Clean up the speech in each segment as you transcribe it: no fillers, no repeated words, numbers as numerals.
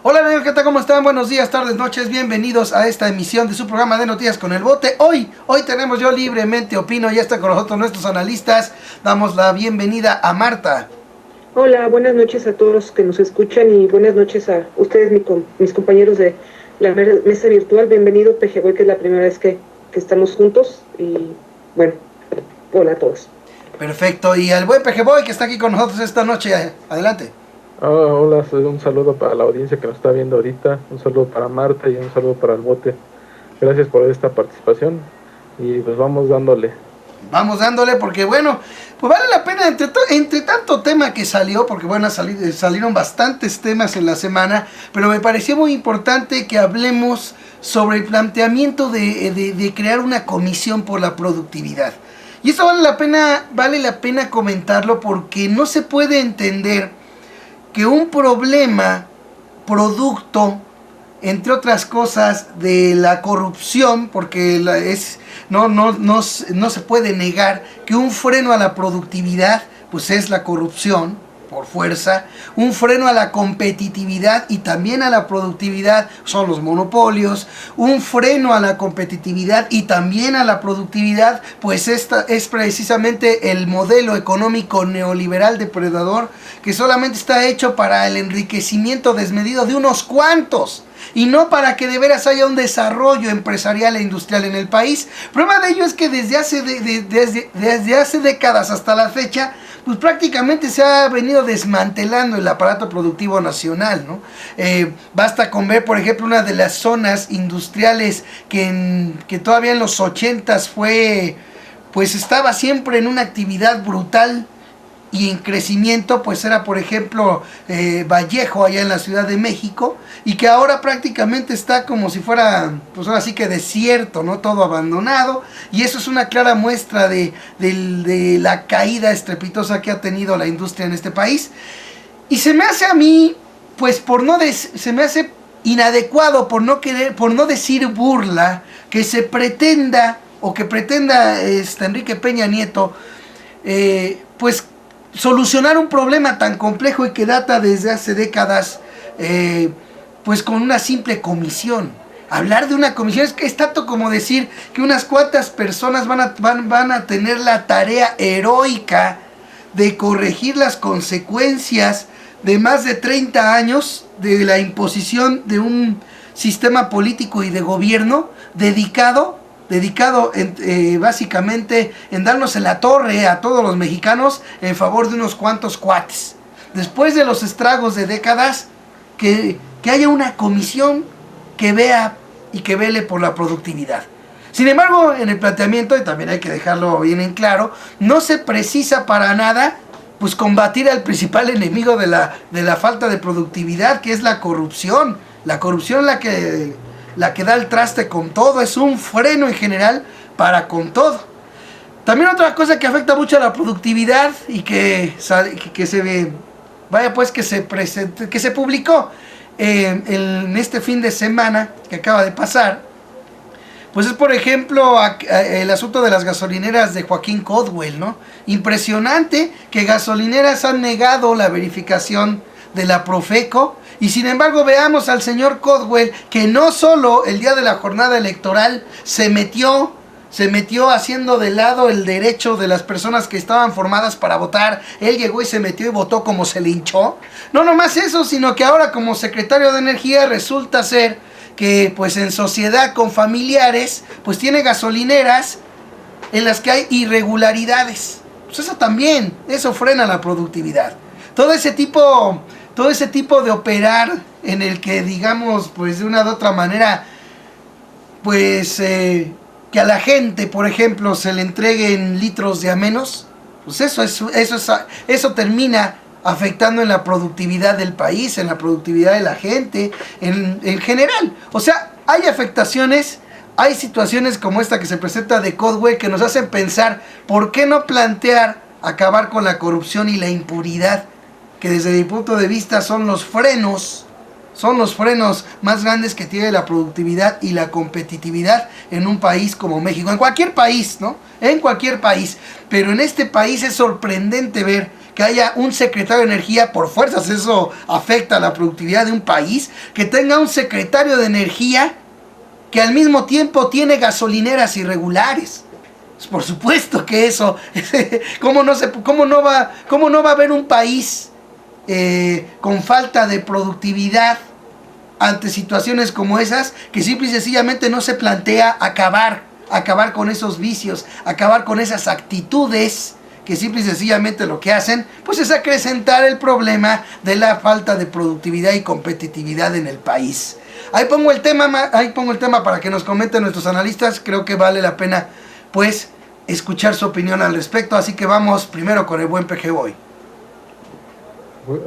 Hola amigos, ¿qué tal? ¿Cómo están? Buenos días, tardes, noches, bienvenidos a esta emisión de su programa de Noticias con el Bote. Hoy tenemos Yo Libremente Opino, ya está con nosotros nuestros analistas. Damos la bienvenida a Marta. Hola, buenas noches a todos los que nos escuchan y buenas noches a ustedes, mis compañeros de la mesa virtual. Bienvenido, Pejegoy, que es la primera vez que estamos juntos y bueno, hola a todos. Perfecto, y al buen Pejeboy que está aquí con nosotros esta noche. Adelante. Hola, un saludo para la audiencia que nos está viendo ahorita, un saludo para Marta y un saludo para el Bote. Gracias por esta participación y pues vamos dándole. Vamos dándole porque bueno, pues vale la pena entre tanto tema que salió, porque bueno, salieron bastantes temas en la semana, pero me pareció muy importante que hablemos sobre el planteamiento de crear una comisión por la productividad. Y esto vale la pena comentarlo porque no se puede entender que un problema producto, entre otras cosas, de la corrupción, porque no se puede negar que un freno a la productividad pues es la corrupción por fuerza, un freno a la competitividad y también a la productividad son los monopolios, un freno a la competitividad y también a la productividad pues esta es precisamente el modelo económico neoliberal depredador que solamente está hecho para el enriquecimiento desmedido de unos cuantos y no para que de veras haya un desarrollo empresarial e industrial en el país. Prueba de ello es que desde hace décadas hasta la fecha pues prácticamente se ha venido desmantelando el aparato productivo nacional, ¿no? Basta con ver, por ejemplo, una de las zonas industriales que todavía en los 80s pues estaba siempre en una actividad brutal y en crecimiento, pues era por ejemplo Vallejo allá en la Ciudad de México, y que ahora prácticamente está como si fuera, pues ahora sí que desierto, ¿no? Todo abandonado, y eso es una clara muestra de la caída estrepitosa que ha tenido la industria en este país. Y se me hace a mí, pues se me hace inadecuado, por no decir burla, que se pretenda, o que pretenda Enrique Peña Nieto, pues solucionar un problema tan complejo y que data desde hace décadas, pues con una simple comisión. Hablar de una comisión es tanto como decir que unas cuantas personas van a tener la tarea heroica de corregir las consecuencias de más de 30 años de la imposición de un sistema político y de gobierno dedicado básicamente en darnos en la torre a todos los mexicanos en favor de unos cuantos cuates. Después de los estragos de décadas, que haya una comisión que vea y que vele por la productividad. Sin embargo, en el planteamiento, y también hay que dejarlo bien en claro, no se precisa para nada pues combatir al principal enemigo de la falta de productividad, que es la corrupción. La corrupción la que da el traste con todo, es un freno en general para con todo. También otra cosa que afecta mucho a la productividad y que se publicó en este fin de semana que acaba de pasar, pues es por ejemplo el asunto de las gasolineras de Joaquín Caldwell, ¿no? Impresionante que gasolineras han negado la verificación de la Profeco. Y sin embargo veamos al señor Caldwell, que no solo el día de la jornada electoral se metió haciendo de lado el derecho de las personas que estaban formadas para votar. Él llegó y se metió y votó como se le hinchó. No nomás eso, sino que ahora como secretario de Energía resulta ser que pues en sociedad con familiares pues tiene gasolineras en las que hay irregularidades. Pues eso frena la productividad. Todo ese tipo de operar en el que digamos pues de una u otra manera pues que a la gente por ejemplo se le entreguen litros de a menos, pues eso termina afectando en la productividad del país, en la productividad de la gente, en general. O sea, hay afectaciones, hay situaciones como esta que se presenta de Caldwell que nos hacen pensar por qué no plantear acabar con la corrupción y la impunidad, que desde mi punto de vista son los frenos más grandes que tiene la productividad y la competitividad en un país como México, en cualquier país, ¿no? En cualquier país, pero en este país es sorprendente ver que haya un secretario de energía por fuerzas, eso afecta a la productividad de un país, que tenga un secretario de energía que al mismo tiempo tiene gasolineras irregulares. Pues por supuesto que eso, ¿cómo no va a haber un país con falta de productividad ante situaciones como esas, que simple y sencillamente no se plantea acabar con esos vicios, acabar con esas actitudes que simple y sencillamente lo que hacen pues es acrecentar el problema de la falta de productividad y competitividad en el país? Ahí pongo el tema para que nos comenten nuestros analistas. Creo que vale la pena pues escuchar su opinión al respecto, así que vamos primero con el buen PG Boy.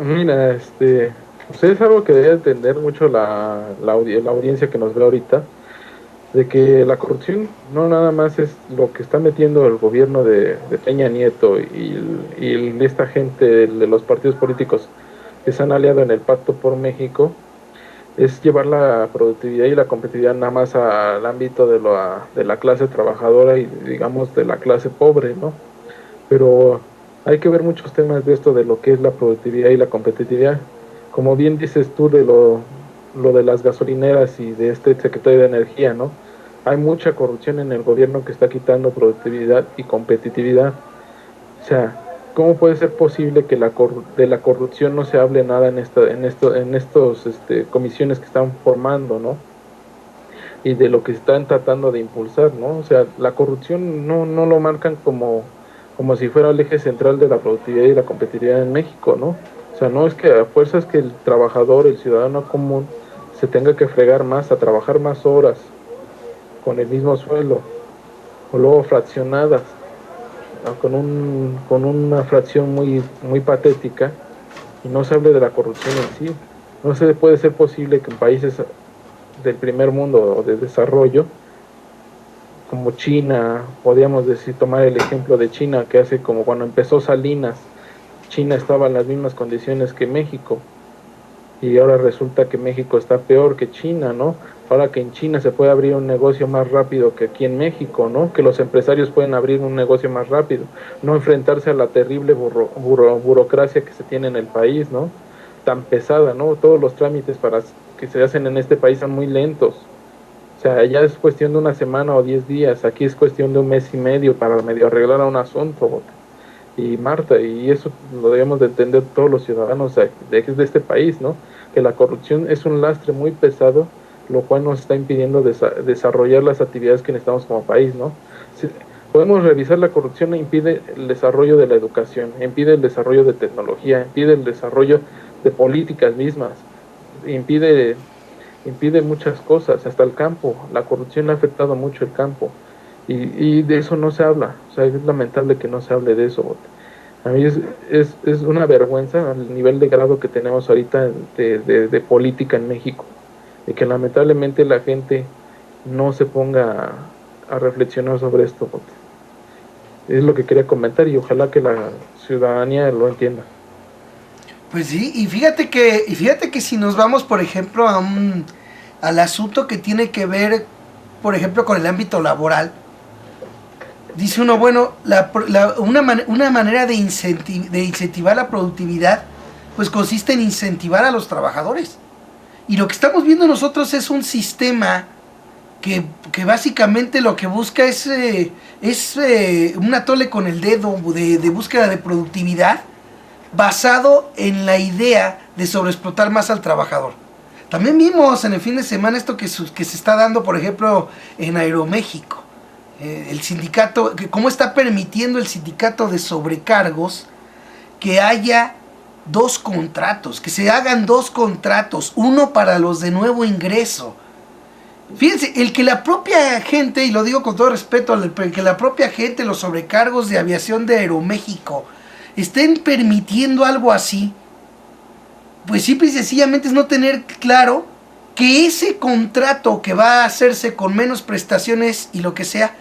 Mira, pues es algo que debe entender mucho la audiencia que nos ve ahorita, de que la corrupción no nada más es lo que está metiendo el gobierno de Peña Nieto y esta gente de los partidos políticos que se han aliado en el Pacto por México, es llevar la productividad y la competitividad nada más al ámbito de la clase trabajadora y digamos de la clase pobre, ¿no? Pero hay que ver muchos temas de esto, de lo que es la productividad y la competitividad. Como bien dices tú de lo de las gasolineras y de este secretario de Energía, ¿no? Hay mucha corrupción en el gobierno que está quitando productividad y competitividad. O sea, ¿cómo puede ser posible que de la corrupción no se hable nada en estos comisiones que están formando, ¿no? Y de lo que están tratando de impulsar, ¿no? O sea, la corrupción no lo marcan como si fuera el eje central de la productividad y la competitividad en México, ¿no? O sea, no es que a fuerzas que el trabajador, el ciudadano común, se tenga que fregar más, a trabajar más horas con el mismo sueldo, o luego fraccionadas, ¿no? con una fracción muy patética, y no se hable de la corrupción en sí. No se puede ser posible que en países del primer mundo o de desarrollo, como China, podríamos decir, tomar el ejemplo de China, que hace como cuando empezó Salinas, China estaba en las mismas condiciones que México, y ahora resulta que México está peor que China, ¿no? Ahora que en China se puede abrir un negocio más rápido que aquí en México, ¿no? Que los empresarios pueden abrir un negocio más rápido, no enfrentarse a la terrible burocracia que se tiene en el país, ¿no? Tan pesada, ¿no? Todos los trámites que se hacen en este país son muy lentos. O sea, allá es cuestión de una semana o 10 días, aquí es cuestión de un mes y medio para medio arreglar a un asunto. Y Marta, y eso lo debemos de entender todos los ciudadanos de este país, ¿no? Que la corrupción es un lastre muy pesado, lo cual nos está impidiendo desarrollar las actividades que necesitamos como país, ¿no? Si podemos revisar, la corrupción impide el desarrollo de la educación, impide el desarrollo de tecnología, impide el desarrollo de políticas mismas, impide muchas cosas, hasta el campo. La corrupción ha afectado mucho el campo, y de eso no se habla. O sea, es lamentable que no se hable de eso. A mí es una vergüenza el nivel de grado que tenemos ahorita de política en México, de que lamentablemente la gente no se ponga a reflexionar sobre esto. Es lo que quería comentar, y ojalá que la ciudadanía lo entienda. Pues sí, y fíjate que si nos vamos, por ejemplo, al asunto que tiene que ver, por ejemplo, con el ámbito laboral, dice uno, bueno, una manera de incentivar la productividad, pues consiste en incentivar a los trabajadores. Y lo que estamos viendo nosotros es un sistema que básicamente lo que busca es un atole con el dedo de búsqueda de productividad, basado en la idea de sobreexplotar más al trabajador. También vimos en el fin de semana esto que se está dando, por ejemplo, en Aeroméxico. El sindicato, cómo está permitiendo el sindicato de sobrecargos que haya 2 contratos, que se hagan 2 contratos, uno para los de nuevo ingreso. Fíjense, el que la propia gente, y lo digo con todo respeto, el que la propia gente, los sobrecargos de aviación de Aeroméxico, estén permitiendo algo así, pues simple y sencillamente es no tener claro que ese contrato que va a hacerse con menos prestaciones y lo que sea,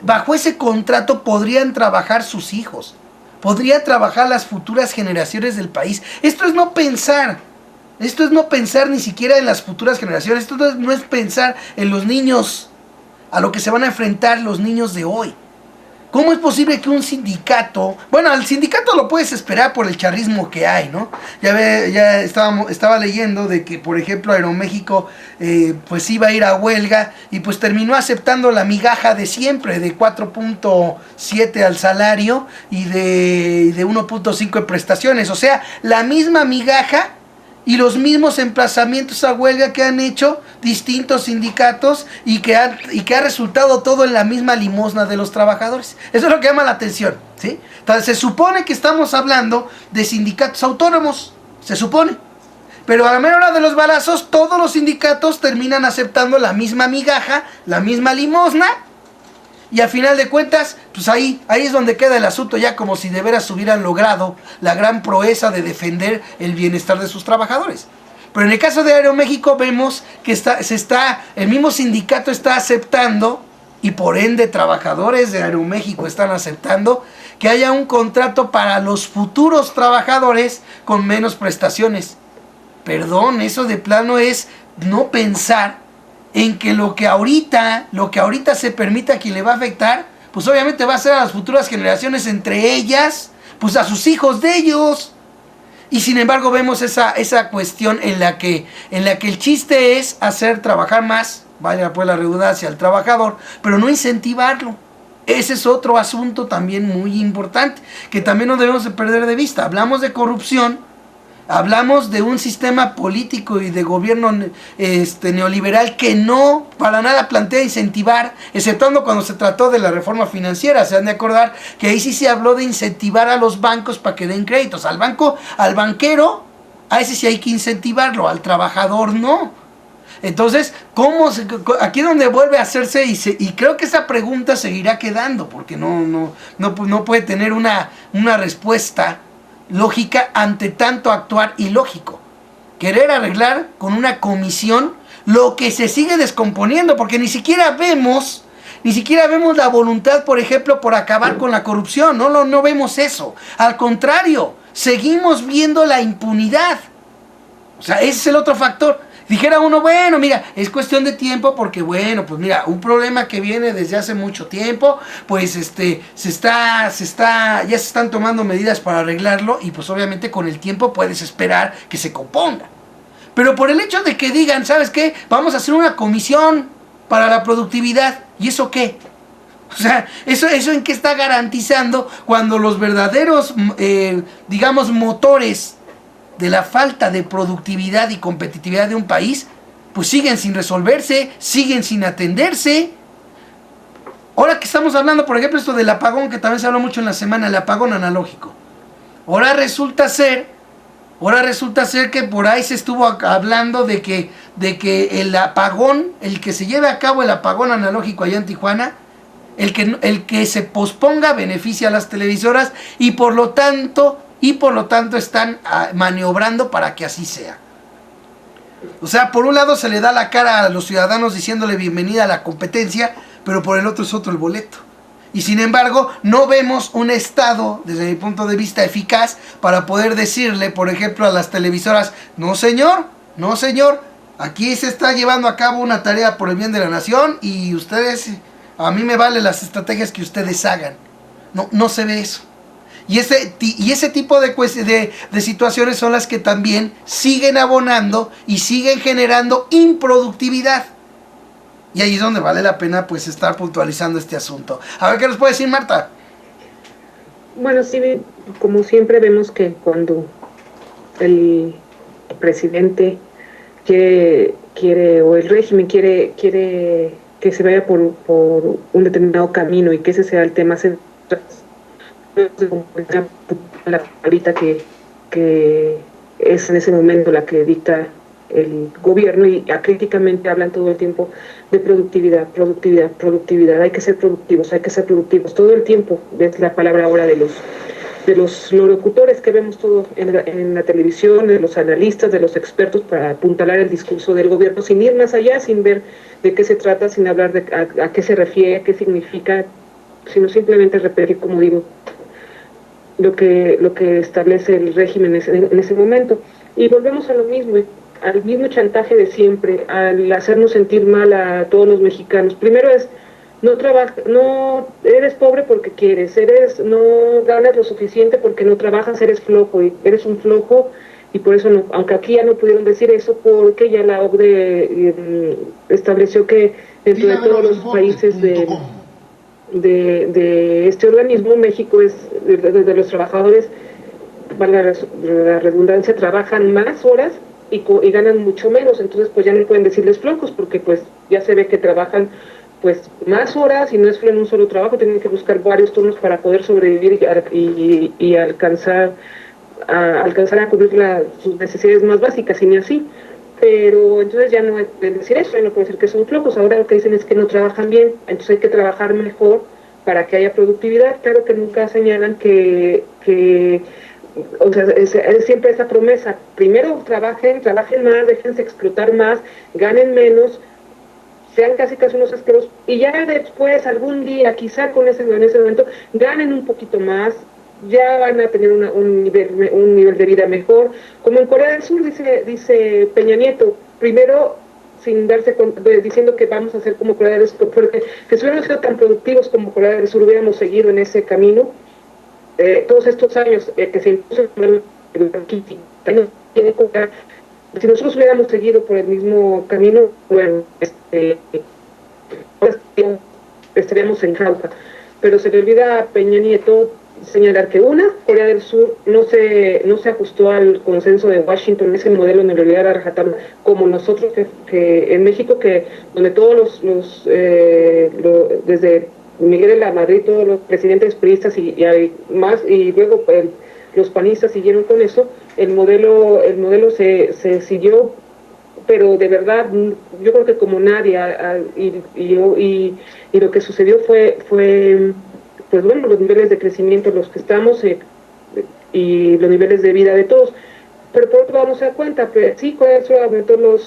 bajo ese contrato podrían trabajar sus hijos, podría trabajar las futuras generaciones del país. Esto es no pensar ni siquiera en las futuras generaciones, esto no es pensar en los niños, a lo que se van a enfrentar los niños de hoy. ¿Cómo es posible que un sindicato, bueno, al sindicato lo puedes esperar por el charrismo que hay, ¿no? Ya estaba leyendo de que, por ejemplo, Aeroméxico pues iba a ir a huelga y pues terminó aceptando la migaja de siempre, de 4.7 al salario y de 1.5 en prestaciones, o sea, la misma migaja y los mismos emplazamientos a huelga que han hecho distintos sindicatos y que ha resultado todo en la misma limosna de los trabajadores. Eso es lo que llama la atención, ¿sí? Entonces se supone que estamos hablando de sindicatos autónomos, se supone, pero a la mera hora de los balazos todos los sindicatos terminan aceptando la misma migaja, la misma limosna. Y al final de cuentas, pues ahí es donde queda el asunto, ya como si de veras hubieran logrado la gran proeza de defender el bienestar de sus trabajadores. Pero en el caso de Aeroméxico vemos que el mismo sindicato está aceptando, y por ende trabajadores de Aeroméxico están aceptando, que haya un contrato para los futuros trabajadores con menos prestaciones. Perdón, eso de plano es no pensar en que lo que ahorita se permita, a quien le va a afectar, pues obviamente va a ser a las futuras generaciones, entre ellas, pues a sus hijos de ellos. Y sin embargo vemos esa cuestión en la que el chiste es hacer trabajar más, vaya pues la redundancia, al trabajador, pero no incentivarlo. Ese es otro asunto también muy importante, que también no debemos de perder de vista. Hablamos de corrupción, hablamos de un sistema político y de gobierno neoliberal que no para nada plantea incentivar, exceptuando cuando se trató de la reforma financiera. Se han de acordar que ahí sí se habló de incentivar a los bancos para que den créditos. Al banquero, a ese sí hay que incentivarlo, al trabajador no. Entonces, aquí es donde vuelve a hacerse, y creo que esa pregunta seguirá quedando, porque no puede tener una respuesta lógica ante tanto actuar ilógico. Querer arreglar con una comisión lo que se sigue descomponiendo, porque ni siquiera vemos la voluntad, por ejemplo, por acabar con la corrupción. No vemos eso. Al contrario, seguimos viendo la impunidad. O sea, ese es el otro factor. Dijera uno, bueno, mira, es cuestión de tiempo porque, bueno, pues mira, un problema que viene desde hace mucho tiempo, pues ya se están tomando medidas para arreglarlo y pues obviamente con el tiempo puedes esperar que se componga. Pero por el hecho de que digan, ¿sabes qué? Vamos a hacer una comisión para la productividad, ¿y eso qué? O sea, ¿eso en qué está garantizando cuando los verdaderos, digamos, motores de la falta de productividad y competitividad de un país, pues siguen sin resolverse, siguen sin atenderse? Ahora que estamos hablando, por ejemplo, esto del apagón, que también se habló mucho en la semana, el apagón analógico. Ahora resulta ser que por ahí se estuvo hablando de que el apagón, el que se lleve a cabo el apagón analógico allá en Tijuana, el que se posponga beneficia a las televisoras y por lo tanto están maniobrando para que así sea. O sea, por un lado se le da la cara a los ciudadanos diciéndole bienvenida a la competencia, pero por el otro es otro el boleto. Y sin embargo, no vemos un Estado, desde mi punto de vista, eficaz para poder decirle, por ejemplo, a las televisoras, no señor, aquí se está llevando a cabo una tarea por el bien de la nación y ustedes, a mí me valen las estrategias que ustedes hagan. No se ve eso. Y ese tipo de situaciones son las que también siguen abonando y siguen generando improductividad. Y ahí es donde vale la pena pues estar puntualizando este asunto. A ver, ¿qué nos puede decir Marta? Bueno, sí, como siempre vemos que cuando el presidente quiere o el régimen quiere que se vaya por un determinado camino y que ese sea el tema central, la ahorita que es en ese momento la que dicta el gobierno y acríticamente hablan todo el tiempo de productividad, hay que ser productivos todo el tiempo. Es la palabra ahora de los locutores que vemos todo en la televisión, de los analistas, de los expertos, para apuntalar el discurso del gobierno sin ir más allá, sin ver de qué se trata, sin hablar de a qué se refiere, a qué significa, sino simplemente repetir, como digo, lo que establece el régimen en ese momento. Y volvemos a lo mismo, al mismo chantaje de siempre, al hacernos sentir mal a todos los mexicanos. Primero es no trabajas, no eres pobre porque quieres, no ganas lo suficiente porque no trabajas, eres flojo, y eres un flojo, y por eso no, aunque aquí ya no pudieron decir eso porque ya la OCDE estableció que dentro de todos los países de este organismo, México es de los trabajadores, valga la redundancia, trabajan más horas y ganan mucho menos, entonces pues ya no pueden decirles flojos porque pues ya se ve que trabajan pues más horas y no es en un solo trabajo, tienen que buscar varios turnos para poder sobrevivir y alcanzar a cubrir sus necesidades más básicas, y ni así. Pero entonces ya no pueden decir eso, ya no pueden decir que son flojos, ahora lo que dicen es que no trabajan bien, entonces hay que trabajar mejor para que haya productividad. Claro que nunca señalan que o sea, es siempre esa promesa: primero trabajen más, déjense explotar más, ganen menos, sean casi unos asquerosos, y ya después, algún día, quizá en ese momento, ganen un poquito más, ya van a tener un nivel de vida mejor. Como en Corea del Sur, dice Peña Nieto, primero sin darse cuenta, diciendo que vamos a hacer como Corea del Sur, porque si hubiéramos sido tan productivos como Corea del Sur, hubiéramos seguido en ese camino, todos estos años que se impuso si nosotros hubiéramos seguido por el mismo camino, bueno, estaríamos en jauja. Pero se le olvida a Peña Nieto señalar que Corea del Sur no se ajustó al consenso de Washington, ese modelo neoliberal a rajatabla, como nosotros que en México, que donde todos desde Miguel de la Madrid, todos los presidentes priistas y más, y luego los panistas siguieron con eso. El modelo se siguió, pero de verdad yo creo que como nadie, y lo que sucedió fue pues bueno, los niveles de crecimiento en los que estamos, y los niveles de vida de todos. Pero por otro lado no se da cuenta, pero sí, Corea del Sur aumentó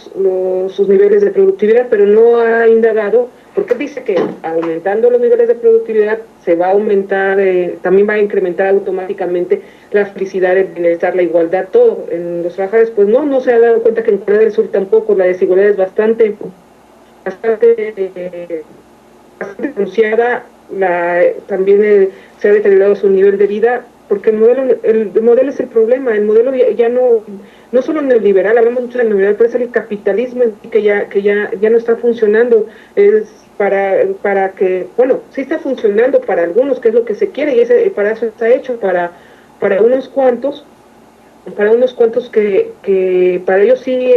sus niveles de productividad, pero no ha indagado, porque dice que aumentando los niveles de productividad se va a aumentar, también va a incrementar automáticamente la felicidad, el bienestar, la igualdad, todo en los trabajadores. Pues no se ha dado cuenta que en Corea del Sur tampoco la desigualdad es bastante pronunciada, también se ha deteriorado su nivel de vida, porque el modelo es el problema. El modelo ya no solo neoliberal, hablamos mucho del neoliberal, pero es el capitalismo que ya no está funcionando. Es para que, bueno, sí está funcionando para algunos, que es lo que se quiere, y para eso está hecho, para unos cuantos que para ellos sí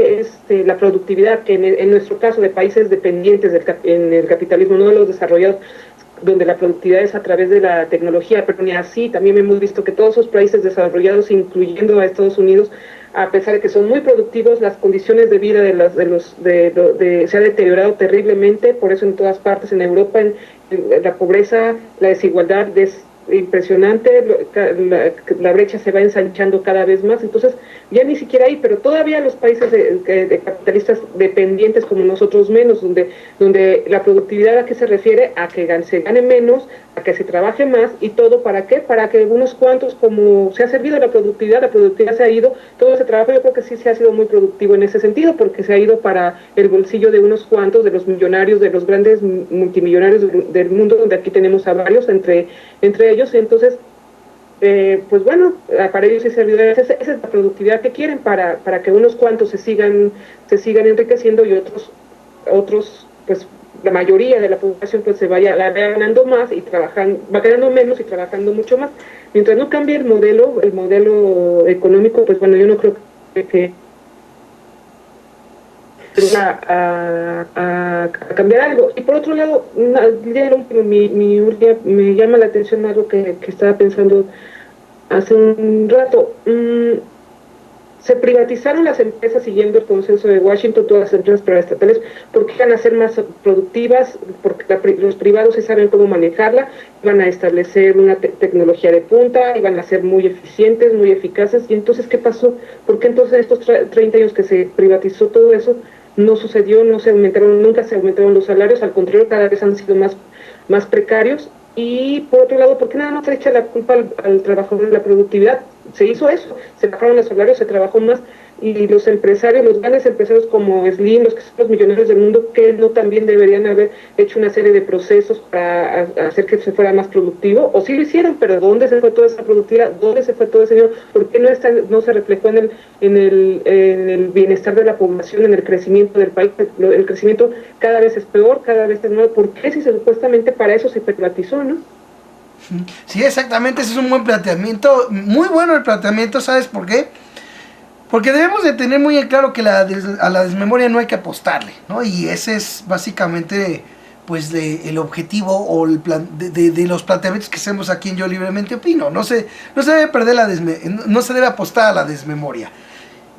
la productividad, que en nuestro caso de países dependientes en el capitalismo, no de los desarrollados, donde la productividad es a través de la tecnología, pero ni así. También hemos visto que todos esos países desarrollados, incluyendo a Estados Unidos, a pesar de que son muy productivos, las condiciones de vida se ha deteriorado terriblemente. Por eso en todas partes en Europa la pobreza, la desigualdad es impresionante, la brecha se va ensanchando cada vez más. Entonces ya ni siquiera ahí, pero todavía los países de capitalistas dependientes como nosotros menos, donde la productividad, ¿a qué se refiere? A que se gane menos, a que se trabaje más, y todo ¿para qué? Para que unos cuantos, como se ha servido la productividad se ha ido, todo ese trabajo yo creo que sí se ha sido muy productivo en ese sentido, porque se ha ido para el bolsillo de unos cuantos, de los millonarios, de los grandes multimillonarios del mundo, donde aquí tenemos a varios entre ellos. Entonces pues bueno, para ellos sí sirvió. Esa es la productividad que quieren, para que unos cuantos se sigan enriqueciendo, y otros pues la mayoría de la población pues se vaya ganando más y va ganando menos y trabajando mucho más. Mientras no cambie el modelo económico, pues bueno, yo no creo que a cambiar algo. Y por otro lado, me llama la atención algo que estaba pensando hace un rato. Se privatizaron las empresas siguiendo el consenso de Washington, todas las empresas paraestatales, porque iban a ser más productivas, porque los privados sí saben cómo manejarla, iban a establecer una tecnología de punta, iban a ser muy eficientes, muy eficaces. Y entonces, ¿qué pasó? ¿Por qué entonces estos 30 años que se privatizó todo eso no sucedió? Nunca se aumentaron los salarios, al contrario, cada vez han sido más precarios. Y por otro lado, ¿por qué nada más se echa la culpa al trabajador de la productividad? se hizo eso, se bajaron los salarios, se trabajó más, y los empresarios, los grandes empresarios como Slim, los que son los millonarios del mundo, que no también deberían haber hecho una serie de procesos para hacer que se fuera más productivo, o sí lo hicieron, pero ¿dónde se fue toda esa productividad? ¿Dónde se fue todo ese dinero? ¿Por qué no se reflejó en el bienestar de la población, en el crecimiento del país? El crecimiento cada vez es peor, cada vez es nuevo. ¿Por qué si supuestamente para eso se privatizó, no? Sí, exactamente, ese es un buen planteamiento, muy bueno el planteamiento, ¿sabes por qué? Porque debemos de tener muy en claro que a la desmemoria no hay que apostarle, ¿no? Y ese es básicamente pues el objetivo o el plan de los planteamientos que hacemos aquí en Yo Libremente Opino. No se debe perder no se debe apostar a la desmemoria.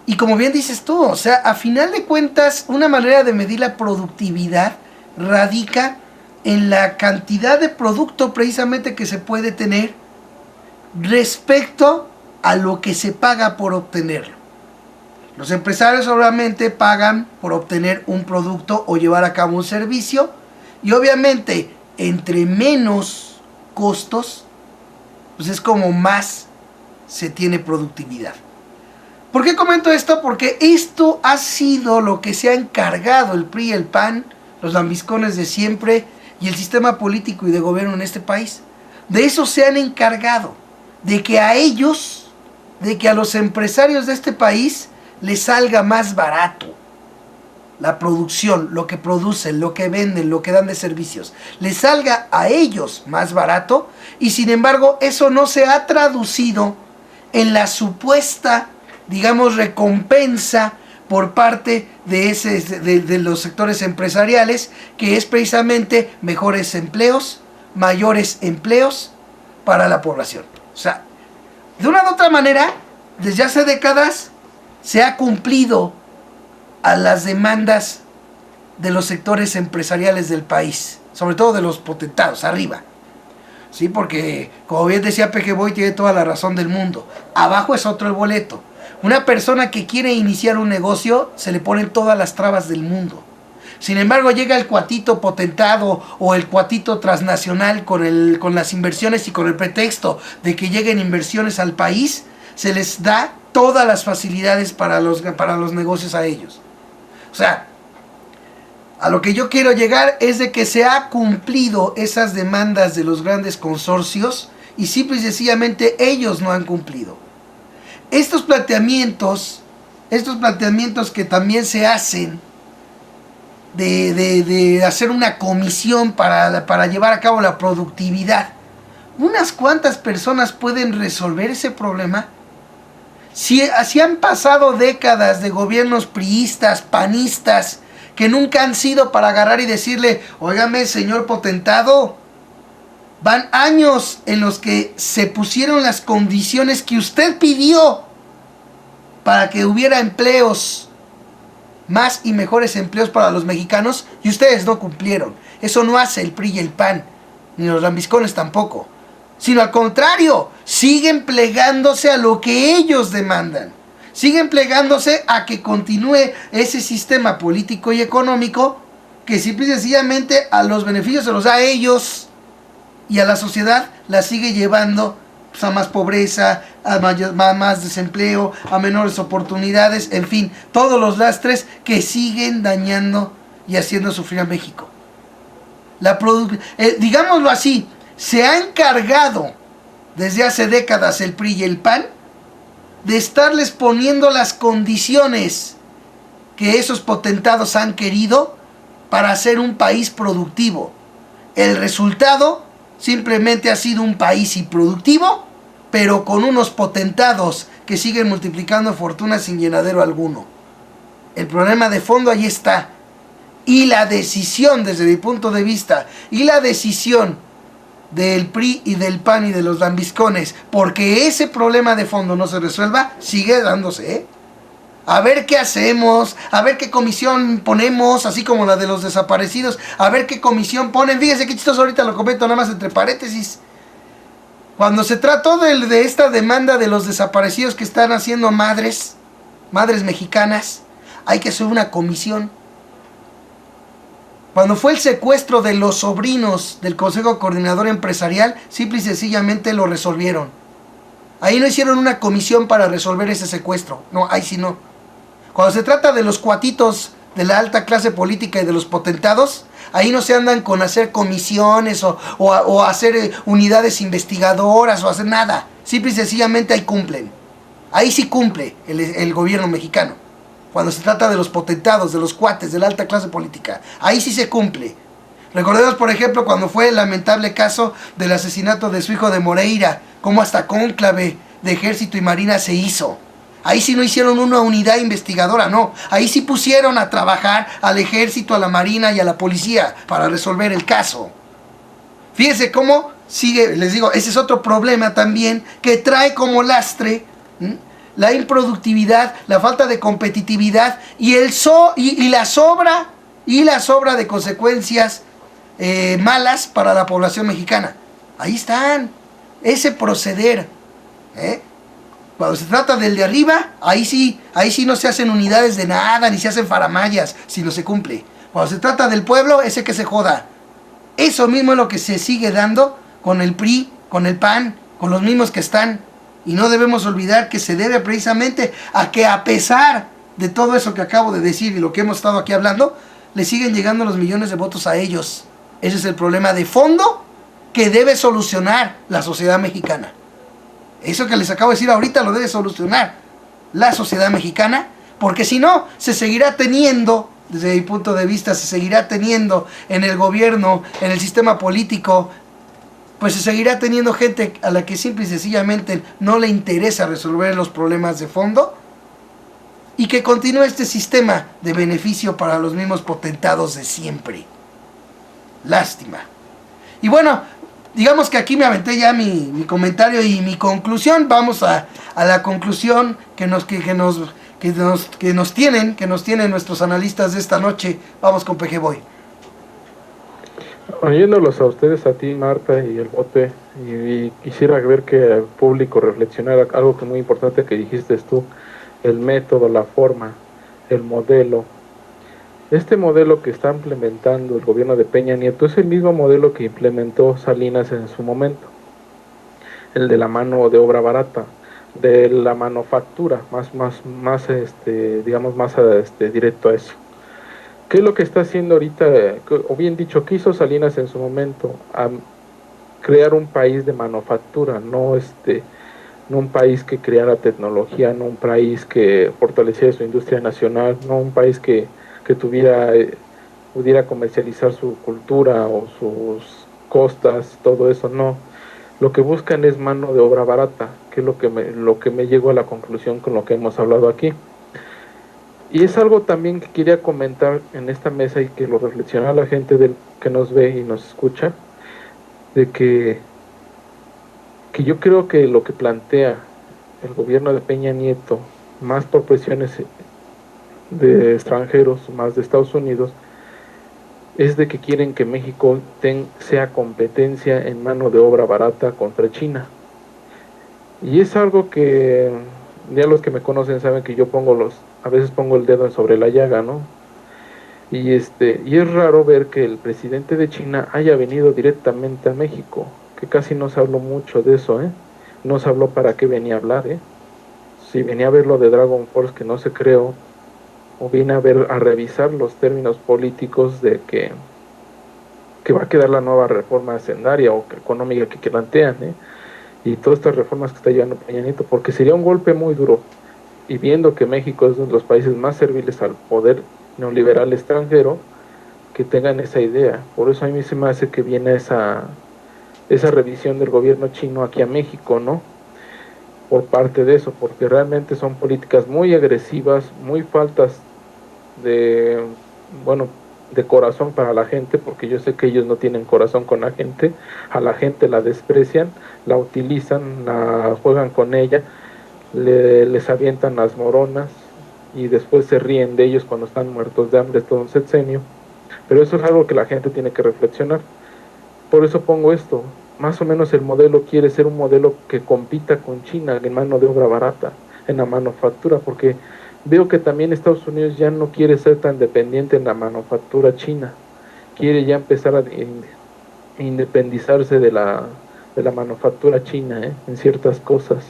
Y como bien dices tú, o sea, a final de cuentas, una manera de medir la productividad radica en la cantidad de producto precisamente que se puede tener respecto a lo que se paga por obtenerlo. Los empresarios obviamente pagan por obtener un producto o llevar a cabo un servicio, y obviamente entre menos costos, pues es como más se tiene productividad. ¿Por qué comento esto? Porque esto ha sido lo que se ha encargado el PRI, el PAN, los lambiscones de siempre y el sistema político y de gobierno en este país. De eso se han encargado, de que a ellos, de que a los empresarios de este país les salga más barato la producción, lo que producen, lo que venden, lo que dan de servicios, les salga a ellos más barato, y sin embargo eso no se ha traducido en la supuesta, digamos, recompensa por parte de los sectores empresariales, que es precisamente mejores empleos, mayores empleos para la población. O sea, de una u otra manera, desde hace décadas se ha cumplido a las demandas de los sectores empresariales del país, sobre todo de los potentados, arriba. Sí, porque, como bien decía P.G. Boy, tiene toda la razón del mundo. Abajo es otro el boleto. Una persona que quiere iniciar un negocio, se le ponen todas las trabas del mundo. Sin embargo, llega el cuatito potentado o el cuatito transnacional con las inversiones, y con el pretexto de que lleguen inversiones al país, se les da todas las facilidades para los negocios a ellos. O sea, a lo que yo quiero llegar es de que se ha cumplido esas demandas de los grandes consorcios, y simple y sencillamente ellos no han cumplido. Estos planteamientos que también se hacen de hacer una comisión para llevar a cabo la productividad, unas cuantas personas pueden resolver ese problema. Si han pasado décadas de gobiernos priistas, panistas, que nunca han sido para agarrar y decirle: óigame, señor potentado, van años en los que se pusieron las condiciones que usted pidió para que hubiera empleos, más y mejores empleos para los mexicanos, y ustedes no cumplieron. Eso no hace el PRI y el PAN, ni los lambiscones tampoco, sino al contrario, siguen plegándose a lo que ellos demandan, siguen plegándose a que continúe ese sistema político y económico que simple y sencillamente a los beneficios se los da a ellos, y a la sociedad la sigue llevando pues a más pobreza, a más desempleo, a menores oportunidades, en fin, todos los lastres que siguen dañando y haciendo sufrir a México. Digámoslo así, se ha encargado desde hace décadas el PRI y el PAN de estarles poniendo las condiciones que esos potentados han querido para hacer un país productivo. El resultado simplemente ha sido un país improductivo, pero con unos potentados que siguen multiplicando fortunas sin llenadero alguno. El problema de fondo ahí está. Y la decisión, desde mi punto de vista, y la decisión del PRI y del PAN y de los lambiscones, porque ese problema de fondo no se resuelva, sigue dándose, ¿eh? A ver qué hacemos, a ver qué comisión ponemos, así como la de los desaparecidos, a ver qué comisión ponen. Fíjense qué chistoso, ahorita lo comento nada más entre paréntesis. Cuando se trató de esta demanda de los desaparecidos que están haciendo madres mexicanas, hay que hacer una comisión. Cuando fue el secuestro de los sobrinos del Consejo Coordinador Empresarial, simple y sencillamente lo resolvieron. Ahí no hicieron una comisión para resolver ese secuestro. No, ahí sí no. Cuando se trata de los cuatitos de la alta clase política y de los potentados, ahí no se andan con hacer comisiones o hacer unidades investigadoras o hacer nada. Simple y sencillamente ahí cumplen. Ahí sí cumple el gobierno mexicano. Cuando se trata de los potentados, de los cuates, de la alta clase política, ahí sí se cumple. Recordemos, por ejemplo, cuando fue el lamentable caso del asesinato de su hijo de Moreira, cómo hasta cónclave de ejército y marina se hizo. Ahí sí no hicieron una unidad investigadora, no. Ahí sí pusieron a trabajar al ejército, a la marina y a la policía para resolver el caso. Fíjense cómo sigue, les digo, ese es otro problema también que trae como lastre la improductividad, la falta de competitividad y la sobra de consecuencias malas para la población mexicana. Ahí están, ese proceder. Cuando se trata del de arriba, ahí sí no se hacen unidades de nada, ni se hacen faramayas, si no se cumple. Cuando se trata del pueblo, ese que se joda. Eso mismo es lo que se sigue dando con el PRI, con el PAN, con los mismos que están. Y no debemos olvidar que se debe precisamente a que, a pesar de todo eso que acabo de decir y lo que hemos estado aquí hablando, le siguen llegando los millones de votos a ellos. Ese es el problema de fondo que debe solucionar la sociedad mexicana. Eso que les acabo de decir ahorita lo debe solucionar la sociedad mexicana, porque si no, se seguirá teniendo, desde mi punto de vista, se seguirá teniendo en el gobierno, en el sistema político, pues se seguirá teniendo gente a la que simple y sencillamente no le interesa resolver los problemas de fondo, y que continúe este sistema de beneficio para los mismos potentados de siempre. Lástima. Y bueno, digamos que aquí me aventé ya mi comentario y mi conclusión. Vamos a la conclusión que nos tienen nuestros analistas de esta noche. Vamos con PG Boy. Oyéndolos a ustedes, a ti, Marta, y el bote, y quisiera ver que el público reflexionara algo que es muy importante que dijiste tú: el método, la forma, el modelo. Este modelo que está implementando el gobierno de Peña Nieto es el mismo modelo que implementó Salinas en su momento, el de la mano de obra barata, de la manufactura, digamos más directo a eso. ¿Qué es lo que está haciendo ahorita? O bien dicho, ¿qué hizo Salinas en su momento? A crear un país de manufactura, no un país que creara tecnología, no un país que fortaleciera su industria nacional, no un país que pudiera comercializar su cultura o sus costas, todo eso, no. Lo que buscan es mano de obra barata, que es lo que me llegó a la conclusión con lo que hemos hablado aquí. Y es algo también que quería comentar en esta mesa y que lo reflexiona la gente que nos ve y nos escucha, de que yo creo que lo que plantea el gobierno de Peña Nieto, más por presiones de extranjeros, más de Estados Unidos, es de que quieren que México sea competencia en mano de obra barata contra China. Y es algo que ya los que me conocen saben que yo a veces pongo el dedo sobre la llaga, ¿no? Y es raro ver que el presidente de China haya venido directamente a México, que casi no se habló mucho de eso, no se habló para qué venía a hablar, Si venía a ver lo de Dragon Force, que no se creó, o viene a revisar los términos políticos de que va a quedar la nueva reforma hacendaria o económica que plantean, y todas estas reformas que está llevando Peña Nieto, porque sería un golpe muy duro, y viendo que México es uno de los países más serviles al poder neoliberal extranjero, que tengan esa idea. Por eso a mí se me hace que viene esa revisión del gobierno chino aquí a México, ¿no? Por parte de eso, porque realmente son políticas muy agresivas, muy faltas de corazón para la gente, porque yo sé que ellos no tienen corazón con la gente, a la gente la desprecian, la utilizan, la juegan con ella, les avientan las moronas y después se ríen de ellos cuando están muertos de hambre todo un sexenio. Pero eso es algo que la gente tiene que reflexionar. Por eso pongo esto: más o menos el modelo quiere ser un modelo que compita con China en mano de obra barata, en la manufactura, porque veo que también Estados Unidos ya no quiere ser tan dependiente en la manufactura china, quiere ya empezar a independizarse de la manufactura china, en ciertas cosas.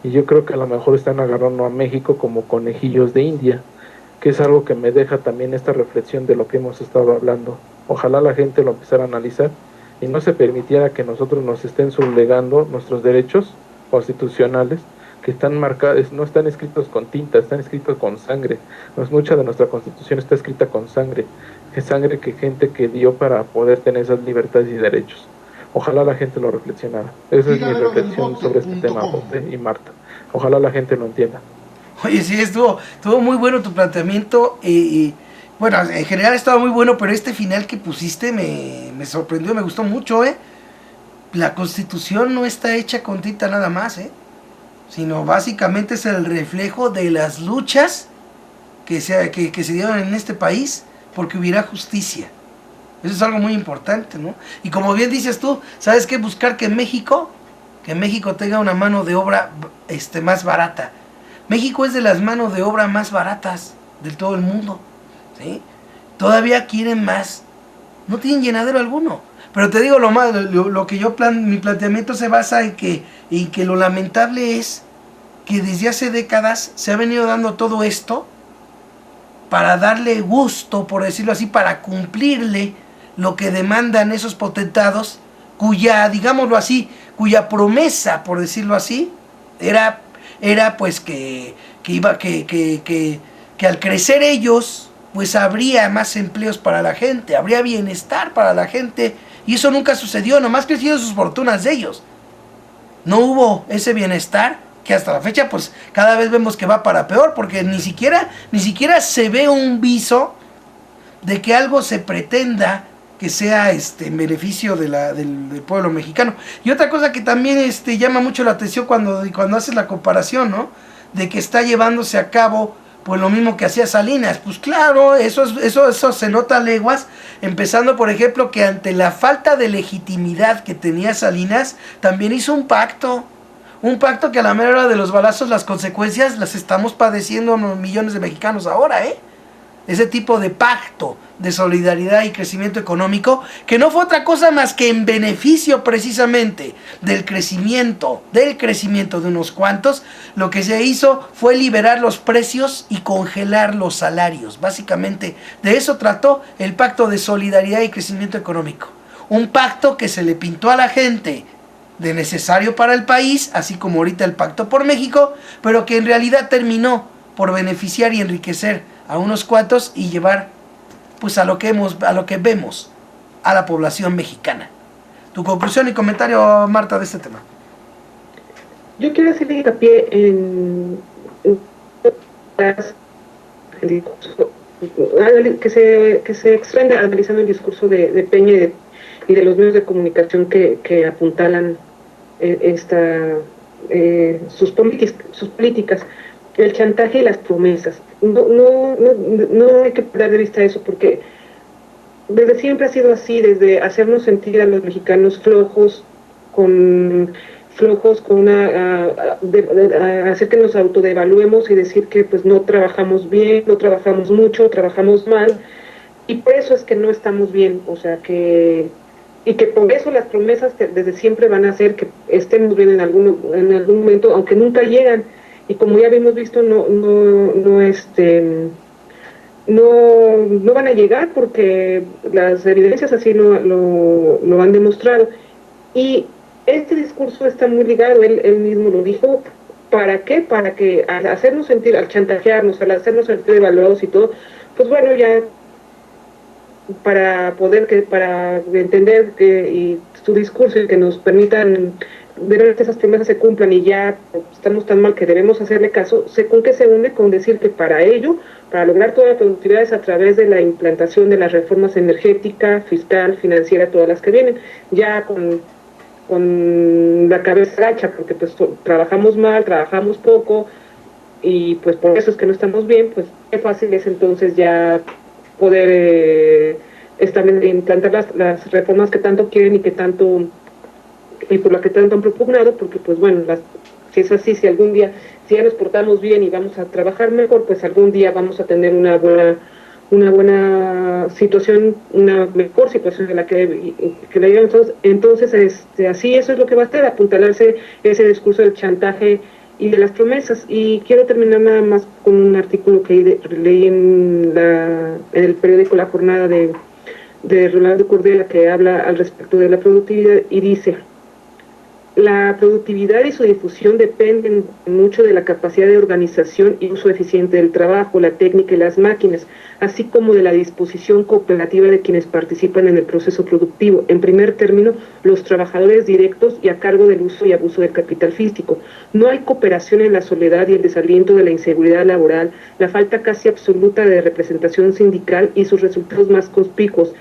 y yo creo que a lo mejor están agarrando a México como conejillos de India, que es algo que me deja también esta reflexión de lo que hemos estado hablando. Ojalá la gente lo empezara a analizar y no se permitiera que nosotros nos estén sublegando nuestros derechos constitucionales, que están marcados, no están escritos con tinta, están escritos con sangre. Mucha de nuestra constitución está escrita con sangre, es sangre que gente que dio para poder tener esas libertades y derechos. Ojalá la gente lo reflexionara. Esa es mi reflexión sobre este tema, José y Marta. Ojalá la gente lo entienda. Oye, sí, estuvo muy bueno tu planteamiento. Bueno, en general estaba muy bueno, pero este final que pusiste me sorprendió, me gustó mucho, ¿eh? La Constitución no está hecha con tinta nada más, ¿eh? Sino básicamente es el reflejo de las luchas que se dieron en este país porque hubiera justicia. Eso es algo muy importante, ¿no? Y como bien dices tú, ¿sabes qué? Buscar que México tenga una mano de obra más barata. México es de las manos de obra más baratas de todo el mundo, ¿sí? Todavía quieren más. No tienen llenadero alguno. Pero te digo lo que mi planteamiento se basa en que lo lamentable es que desde hace décadas se ha venido dando todo esto para darle gusto, por decirlo así, para cumplirle lo que demandan esos potentados, digámoslo así, cuya promesa, por decirlo así, era pues que al crecer ellos, pues habría más empleos para la gente, habría bienestar para la gente, y eso nunca sucedió, nomás crecieron sus fortunas de ellos. No hubo ese bienestar, que hasta la fecha pues cada vez vemos que va para peor, porque ni siquiera se ve un viso de que algo se pretenda que sea en beneficio del pueblo mexicano. Y otra cosa que también llama mucho la atención cuando haces la comparación, ¿no? De que está llevándose a cabo pues lo mismo que hacía Salinas. Pues claro, eso se nota a leguas, empezando por ejemplo que ante la falta de legitimidad que tenía Salinas, también hizo un pacto que a la mera hora de los balazos las consecuencias las estamos padeciendo millones de mexicanos ahora, ¿eh? Ese tipo de pacto de solidaridad y crecimiento económico, que no fue otra cosa más que en beneficio precisamente del crecimiento de unos cuantos. Lo que se hizo fue liberar los precios y congelar los salarios. Básicamente de eso trató el pacto de solidaridad y crecimiento económico. Un pacto que se le pintó a la gente de necesario para el país, así como ahorita el Pacto por México, pero que en realidad terminó por beneficiar y enriquecer a unos cuantos y llevar pues a lo que vemos a la población mexicana. Tu conclusión y comentario, Marta, de este tema. Yo quiero hacerle hincapié en el discurso que se extiende analizando el discurso de Peña y de los medios de comunicación que apuntalan sus políticas, el chantaje y las promesas. No hay que perder de vista eso, porque desde siempre ha sido así, desde hacernos sentir a los mexicanos flojos, hacer que nos autodevaluemos y decir que pues no trabajamos bien, no trabajamos mucho, trabajamos mal, y por eso es que no estamos bien, o sea que por eso las promesas desde siempre van a hacer que estemos bien en algún momento, aunque nunca llegan. Y como ya habíamos visto, no van a llegar, porque las evidencias así lo han demostrado. Y este discurso está muy ligado, él mismo lo dijo. ¿Para qué? Para que al hacernos sentir, al chantajearnos, al hacernos sentir evaluados y todo, pues bueno, ya para entender y su discurso y que nos permitan ver que esas promesas se cumplan y ya estamos tan mal que debemos hacerle caso, ¿con qué se une? Con decir que para ello, para lograr toda la productividad, es a través de la implantación de las reformas energética, fiscal, financiera, todas las que vienen, ya con la cabeza gacha, porque pues trabajamos mal, trabajamos poco, y pues por eso es que no estamos bien. Pues qué fácil es entonces ya poder implantar las reformas que tanto quieren y por las que tanto han propugnado, porque pues bueno, si es así, si ya nos portamos bien y vamos a trabajar mejor, pues algún día vamos a tener una buena situación, una mejor situación de la que la llevamos. Entonces así, eso es lo que va a hacer, apuntalarse ese discurso del chantaje y de las promesas. Y quiero terminar nada más con un artículo que leí en el periódico La Jornada de Rolando Cordera, que habla al respecto de la productividad y dice: la productividad y su difusión dependen mucho de la capacidad de organización y uso eficiente del trabajo, la técnica y las máquinas, así como de la disposición cooperativa de quienes participan en el proceso productivo. En primer término, los trabajadores directos y a cargo del uso y abuso del capital físico. No hay cooperación en la soledad y el desaliento de la inseguridad laboral, la falta casi absoluta de representación sindical y sus resultados más conspicuos: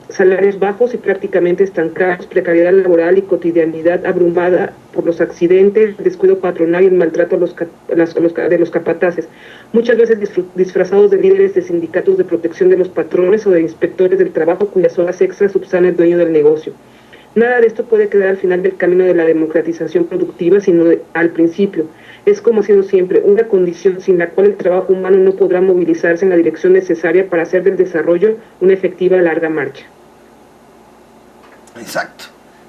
salarios bajos y prácticamente estancados, precariedad laboral y cotidianidad abrumada por los accidentes, descuido patronal y el maltrato de los capataces, muchas veces disfrazados de líderes de sindicatos de protección de los patrones o de inspectores del trabajo cuyas horas extras subsana el dueño del negocio. Nada de esto puede quedar al final del camino de la democratización productiva, sino al principio. Es, como ha sido siempre, una condición sin la cual el trabajo humano no podrá movilizarse en la dirección necesaria para hacer del desarrollo una efectiva larga marcha.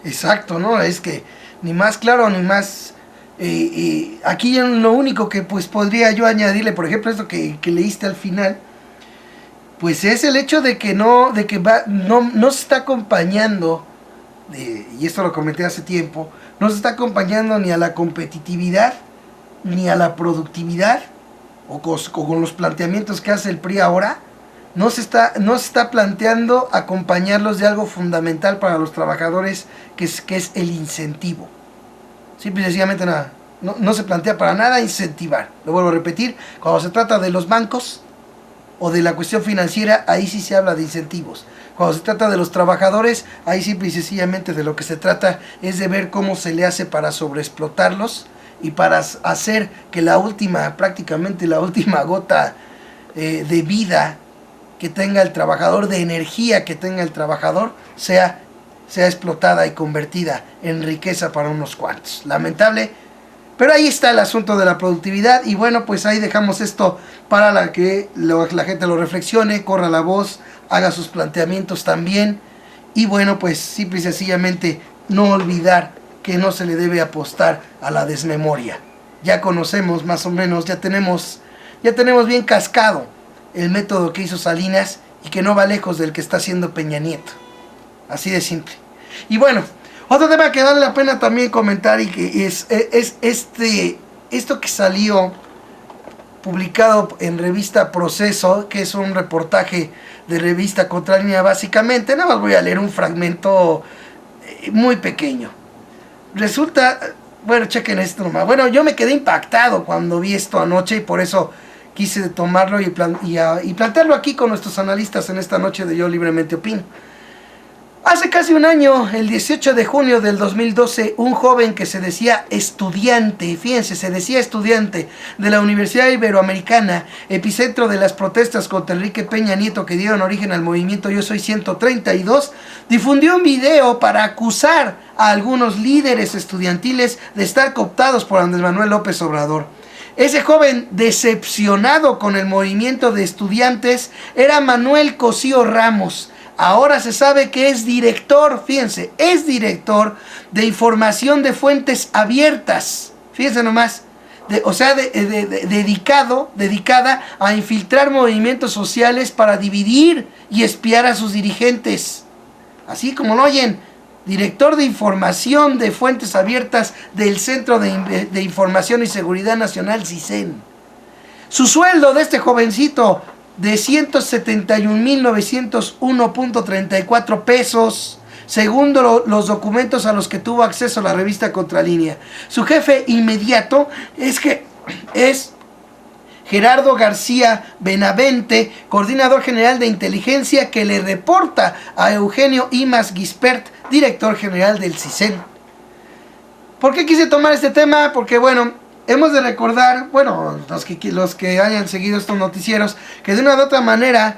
Exacto, ¿no? Es que ni más claro ni más... aquí lo único que pues podría yo añadirle, por ejemplo, esto que leíste al final, pues es el hecho de que no se está acompañando, y esto lo comenté hace tiempo, no se está acompañando ni a la competitividad, ni a la productividad, o con los planteamientos que hace el PRI ahora. No se está planteando acompañarlos de algo fundamental para los trabajadores, que es el incentivo. Simple y sencillamente nada. No se plantea para nada incentivar. Lo vuelvo a repetir, cuando se trata de los bancos o de la cuestión financiera, ahí sí se habla de incentivos. Cuando se trata de los trabajadores, ahí simple y sencillamente de lo que se trata es de ver cómo se le hace para sobreexplotarlos y para hacer que prácticamente la última gota de vida que tenga el trabajador, de energía que tenga el trabajador, sea explotada y convertida en riqueza para unos cuantos. Lamentable, pero ahí está el asunto de la productividad. Y bueno, pues ahí dejamos esto para que la gente lo reflexione, corra la voz, haga sus planteamientos también. Y bueno, pues simple y sencillamente no olvidar que no se le debe apostar a la desmemoria. Ya conocemos más o menos, ya tenemos bien cascado el método que hizo Salinas y que no va lejos del que está haciendo Peña Nieto. Así de simple. Y bueno, otro tema que vale la pena también comentar y que es esto que salió publicado en revista Proceso, que es un reportaje de revista Contralínea básicamente. Nada más voy a leer un fragmento muy pequeño. Resulta, bueno, chequen esto nomás. Bueno, yo me quedé impactado cuando vi esto anoche y por eso quise tomarlo y plantearlo aquí con nuestros analistas en esta noche de Yo Libremente Opino. Hace casi un año, el 18 de junio del 2012, un joven que se decía estudiante, fíjense, se decía estudiante de la Universidad Iberoamericana, epicentro de las protestas contra Enrique Peña Nieto que dieron origen al movimiento Yo Soy 132, difundió un video para acusar a algunos líderes estudiantiles de estar cooptados por Andrés Manuel López Obrador. Ese joven decepcionado con el movimiento de estudiantes era Manuel Cosío Ramos. Ahora se sabe que es director, fíjense, es director de información de fuentes abiertas. Fíjense nomás, dedicada a infiltrar movimientos sociales para dividir y espiar a sus dirigentes. Así como lo oyen, director de información de fuentes abiertas del Centro de Información y Seguridad Nacional, CISEN. Su sueldo de este jovencito de 171,901.34 pesos, según los documentos a los que tuvo acceso la revista Contralínea. Su jefe inmediato es Gerardo García Benavente, coordinador general de inteligencia, que le reporta a Eugenio Imas Gispert, director general del CISEN. ¿Por qué quise tomar este tema? Porque bueno, hemos de recordar, bueno, los que hayan seguido estos noticieros, que de una u otra manera,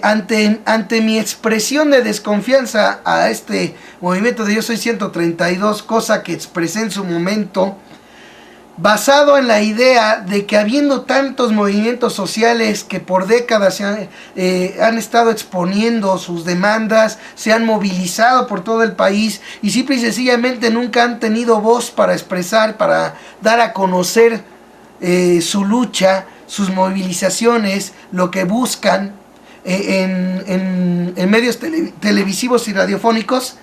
ante mi expresión de desconfianza a este movimiento de Yo Soy 132, cosa que expresé en su momento, basado en la idea de que habiendo tantos movimientos sociales que por décadas han estado exponiendo sus demandas, se han movilizado por todo el país y simple y sencillamente nunca han tenido voz para expresar, para dar a conocer su lucha, sus movilizaciones, lo que buscan en medios televisivos y radiofónicos.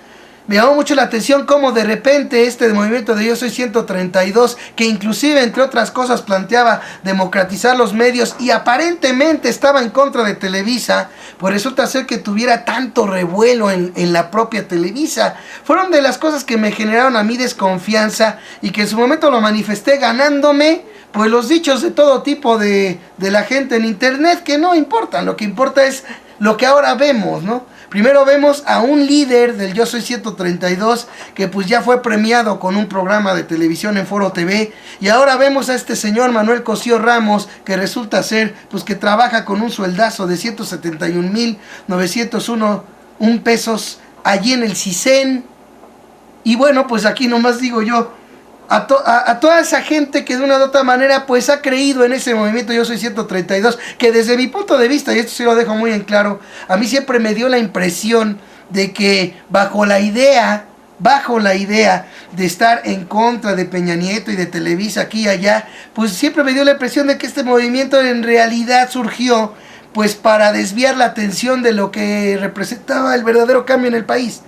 Me llamó mucho la atención cómo de repente este movimiento de Yo Soy 132, que inclusive entre otras cosas planteaba democratizar los medios y aparentemente estaba en contra de Televisa, pues resulta ser que tuviera tanto revuelo en la propia Televisa. Fueron de las cosas que me generaron a mí desconfianza y que en su momento lo manifesté ganándome pues los dichos de todo tipo de la gente en internet, que no importan, lo que importa es lo que ahora vemos, ¿no? Primero vemos a un líder del Yo Soy 132 que pues ya fue premiado con un programa de televisión en Foro TV, y ahora vemos a este señor Manuel Cosío Ramos que resulta ser pues que trabaja con un sueldazo de 171,901 pesos allí en el CISEN. Y bueno, pues aquí nomás digo yo, a toda esa gente que de una u otra manera pues ha creído en ese movimiento Yo Soy 132, que desde mi punto de vista, y esto sí lo dejo muy en claro, a mí siempre me dio la impresión de que bajo la idea de estar en contra de Peña Nieto y de Televisa aquí y allá, pues siempre me dio la impresión de que este movimiento en realidad surgió pues para desviar la atención de lo que representaba el verdadero cambio en el país.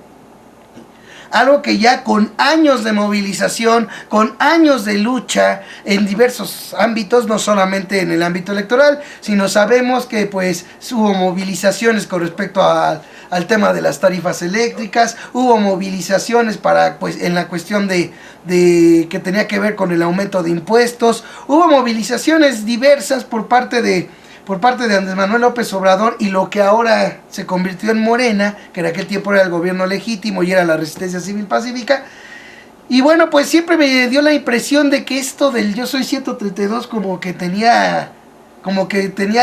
Algo que ya con años de movilización, con años de lucha en diversos ámbitos, no solamente en el ámbito electoral, sino sabemos que pues hubo movilizaciones con respecto al tema de las tarifas eléctricas, hubo movilizaciones para pues en la cuestión de que tenía que ver con el aumento de impuestos, hubo movilizaciones diversas por parte de Andrés Manuel López Obrador y lo que ahora se convirtió en Morena, que en aquel tiempo era el gobierno legítimo y era la resistencia civil pacífica. Y bueno, pues siempre me dio la impresión de que esto del Yo Soy 132 como que tenía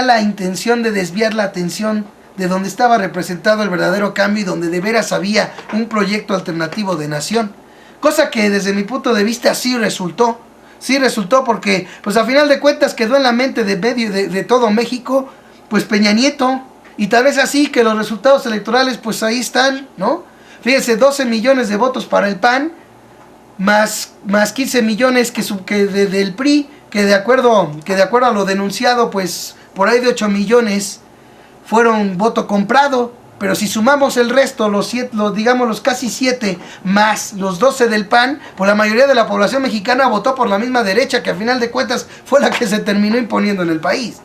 la intención de desviar la atención de donde estaba representado el verdadero cambio y donde de veras había un proyecto alternativo de nación. Cosa que desde mi punto de vista sí resultó porque pues a final de cuentas quedó en la mente de todo México pues Peña Nieto, y tal vez así que los resultados electorales pues ahí están, ¿no? Fíjense, 12 millones de votos para el PAN, más 15 millones del PRI, que de acuerdo a lo denunciado pues por ahí de 8 millones fueron voto comprado. Pero si sumamos el resto, los casi 7 más los 12 del PAN, pues la mayoría de la población mexicana votó por la misma derecha, que a final de cuentas fue la que se terminó imponiendo en el país.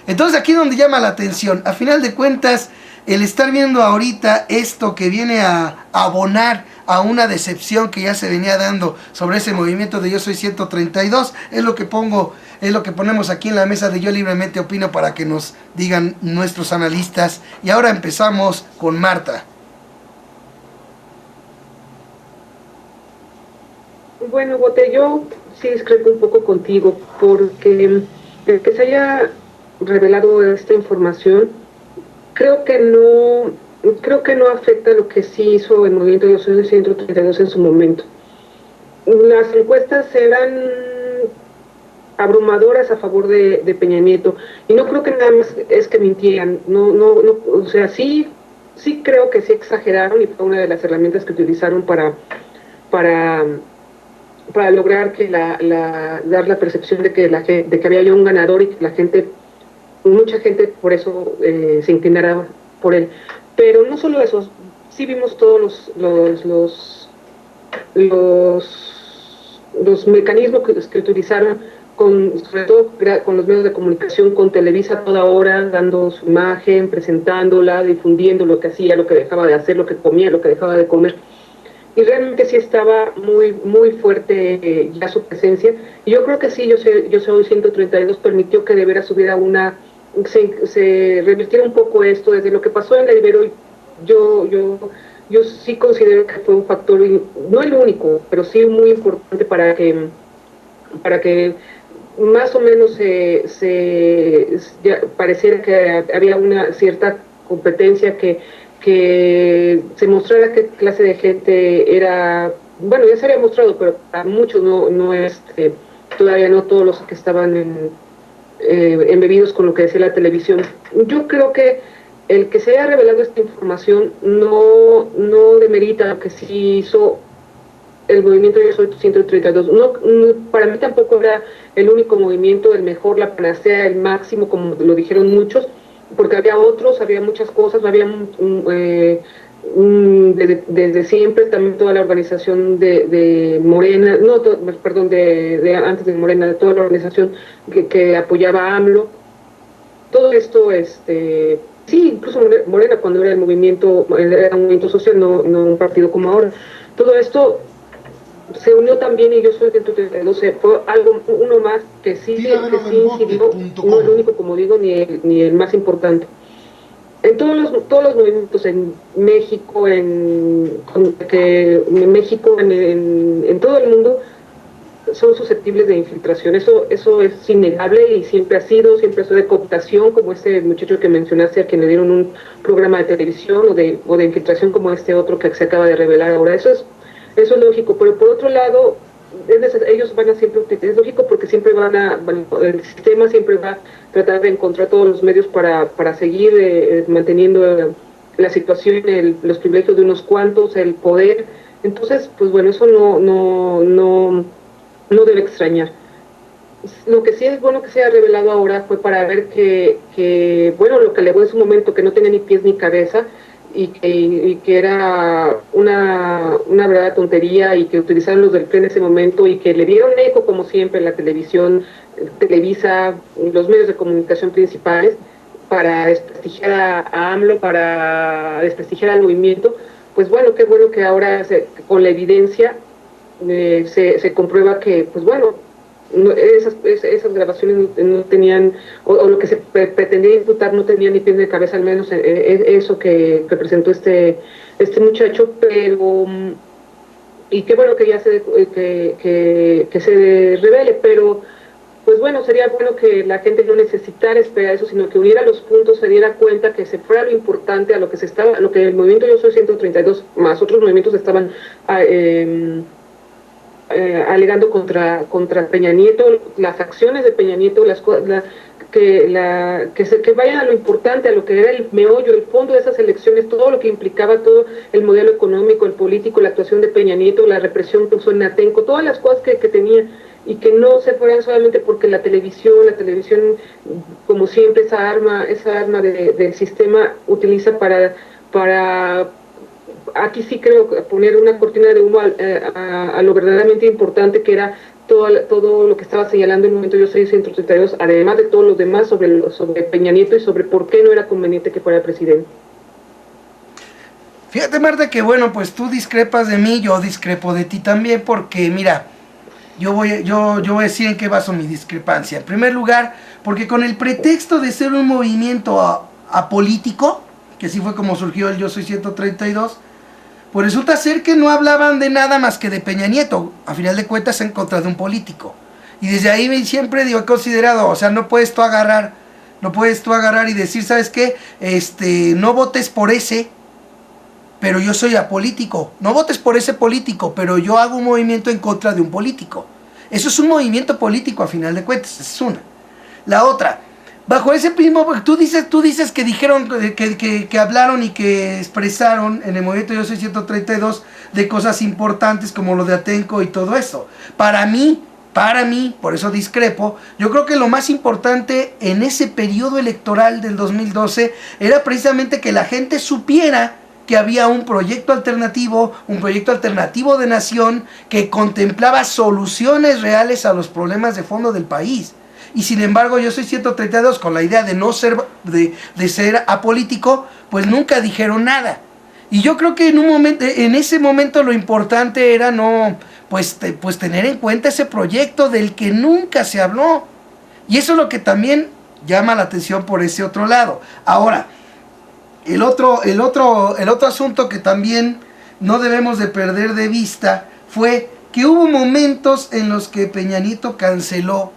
Entonces aquí es donde llama la atención. A final de cuentas, el estar viendo ahorita esto que viene a abonar a una decepción que ya se venía dando sobre ese movimiento de Yo Soy 132, es lo que ponemos aquí en la mesa de Yo Libremente Opino para que nos digan nuestros analistas. Y ahora empezamos con Marta. Bueno, Bote, yo sí discrepo un poco contigo, porque el que se haya revelado esta información, creo que no afecta lo que sí hizo el movimiento Yo Soy 132 en su momento. Las encuestas eran abrumadoras a favor de Peña Nieto, y no creo que nada más es que mintieran, o sea, sí creo que sí exageraron, y fue una de las herramientas que utilizaron para lograr que dar la percepción de que había ya un ganador y que mucha gente por eso se inclinara por él. Pero no solo eso, sí vimos todos los mecanismos que utilizaron, sobre todo con los medios de comunicación, con Televisa a toda hora, dando su imagen, presentándola, difundiendo lo que hacía, lo que dejaba de hacer, lo que comía, lo que dejaba de comer. Y realmente sí estaba muy, muy fuerte ya su presencia. Y yo creo que sí, Yo Soy 132 permitió que de veras hubiera se revirtiera un poco esto. Desde lo que pasó en la Ibero, yo sí considero que fue un factor, no el único, pero sí muy importante para que más o menos ya pareciera que había una cierta competencia, que se mostrara qué clase de gente era. Bueno, ya se había mostrado, pero a muchos no todavía no todos los que estaban embebidos con lo que decía la televisión. Yo creo que el que se haya revelado esta información no demerita lo que sí hizo el movimiento Yo Soy 132. Para mí tampoco era el único movimiento, el mejor, la panacea, el máximo, como lo dijeron muchos, porque había otros, había muchas cosas, había desde siempre también toda la organización de Morena, antes de Morena, de toda la organización que apoyaba a AMLO. Todo esto, sí, incluso Morena cuando era un movimiento social, no un partido como ahora. Todo esto se unió también, y Yo Soy 132 fue uno más que sí incidió, no el único, como digo, ni el más importante. En todos los movimientos en México, en todo el mundo, son susceptibles de infiltración. Eso es innegable y siempre ha sido de cooptación, como ese muchacho que mencionaste, a quien le dieron un programa de televisión, o de infiltración como este otro que se acaba de revelar ahora. Eso es lógico, pero por otro lado, ellos van a siempre, es lógico porque siempre el sistema siempre va a tratar de encontrar todos los medios para seguir manteniendo la situación, los privilegios de unos cuantos, el poder. Entonces, pues bueno, eso no debe extrañar. Lo que sí es bueno que se haya revelado ahora fue para ver que bueno, lo que alegó en su momento, que no tenía ni pies ni cabeza, y que era una verdadera tontería, y que utilizaron los del PRI en ese momento, y que le dieron eco, como siempre, la televisión, Televisa, los medios de comunicación principales, para desprestigiar a AMLO, para desprestigiar al movimiento. Pues bueno, qué bueno que ahora con la evidencia se comprueba que, pues bueno, esas grabaciones no tenían, o lo que se pretendía imputar no tenía ni pies de cabeza, al menos eso que presentó este muchacho. Pero y qué bueno que ya se revele, pero pues bueno, sería bueno que la gente no necesitara esperar eso, sino que uniera los puntos, se diera cuenta, que se fuera lo importante, a lo que el movimiento Yo Soy 132 más otros movimientos estaban alegando contra Peña Nieto, las acciones de Peña Nieto, que vayan a lo importante, a lo que era el meollo, el fondo de esas elecciones, todo lo que implicaba, todo el modelo económico, el político, la actuación de Peña Nieto, la represión que usó en Atenco, todas las cosas que tenía, y que no se fueran solamente porque la televisión, como siempre, esa arma del sistema utiliza para aquí sí creo poner una cortina de humo a lo verdaderamente importante, que era todo lo que estaba señalando en el momento Yo Soy 132, además de todo lo demás sobre Peña Nieto y sobre por qué no era conveniente que fuera presidente. Fíjate, Marta, que bueno, pues tú discrepas de mí, yo discrepo de ti también, porque mira, yo voy a decir en qué baso mi discrepancia. En primer lugar, porque con el pretexto de ser un movimiento apolítico, que así fue como surgió el Yo Soy 132, pues resulta ser que no hablaban de nada más que de Peña Nieto, a final de cuentas en contra de un político. Y desde ahí siempre he considerado, o sea, no puedes tú agarrar y decir, ¿sabes qué? No votes por ese, pero yo soy apolítico. No votes por ese político, pero yo hago un movimiento en contra de un político. Eso es un movimiento político, a final de cuentas, esa es una. La otra, bajo ese mismo, tú dices que dijeron, que hablaron y que expresaron en el movimiento Yo Soy 132 de cosas importantes como lo de Atenco y todo eso. Para mí, por eso discrepo, yo creo que lo más importante en ese periodo electoral del 2012 era precisamente que la gente supiera que había un proyecto alternativo de nación que contemplaba soluciones reales a los problemas de fondo del país. Y sin embargo, Yo Soy 132, con la idea de no ser, de ser apolítico, pues nunca dijeron nada. Y yo creo que en ese momento lo importante era pues tener en cuenta ese proyecto del que nunca se habló. Y eso es lo que también llama la atención por ese otro lado. Ahora, el otro asunto que también no debemos de perder de vista fue que hubo momentos en los que Peña Nieto canceló,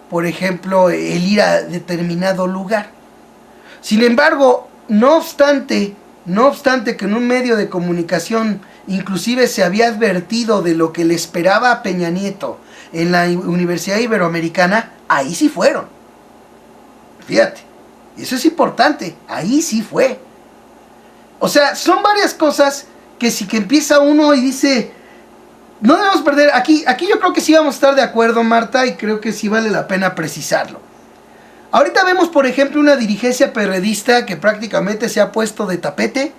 por ejemplo, el ir a determinado lugar. Sin embargo, no obstante que en un medio de comunicación inclusive se había advertido de lo que le esperaba a Peña Nieto en la Universidad Iberoamericana, ahí sí fueron. Fíjate, eso es importante, ahí sí fue. O sea, son varias cosas que si que empieza uno y dice, no debemos perder, aquí yo creo que sí vamos a estar de acuerdo, Marta, y creo que sí vale la pena precisarlo. Ahorita vemos, por ejemplo, una dirigencia perredista que prácticamente se ha puesto de tapete,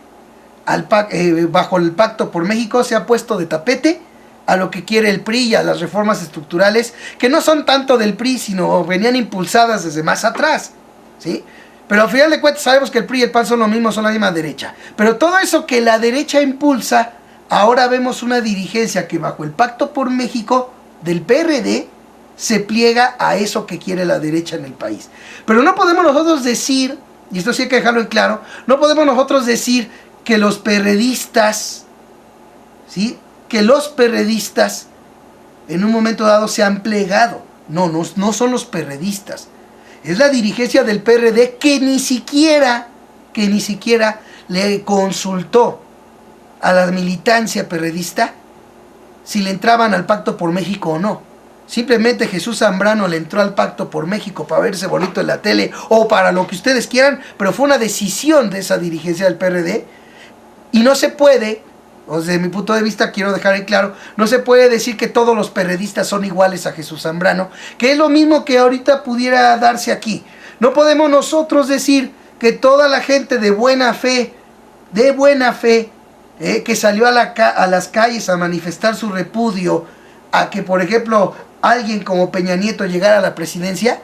bajo el Pacto por México, se ha puesto de tapete a lo que quiere el PRI y a las reformas estructurales, que no son tanto del PRI, sino venían impulsadas desde más atrás, ¿sí? Pero al final de cuentas sabemos que el PRI y el PAN son lo mismo, son la misma derecha. Pero todo eso que la derecha impulsa, ahora vemos una dirigencia que bajo el Pacto por México del PRD se pliega a eso que quiere la derecha en el país. Pero no podemos nosotros decir, y esto sí hay que dejarlo en claro, no podemos nosotros decir que los perredistas, ¿sí? Que los perredistas en un momento dado se han plegado. No son los perredistas. Es la dirigencia del PRD que ni siquiera le consultó a la militancia perredista si le entraban al Pacto por México o no. Simplemente Jesús Zambrano le entró al Pacto por México para verse bonito en la tele o para lo que ustedes quieran, pero fue una decisión de esa dirigencia del PRD y no se puede, desde mi punto de vista quiero dejar en claro, no se puede decir que todos los perredistas son iguales a Jesús Zambrano, que es lo mismo que ahorita pudiera darse aquí. No podemos nosotros decir que toda la gente de buena fe, que salió a las calles a manifestar su repudio a que, por ejemplo, alguien como Peña Nieto llegara a la presidencia,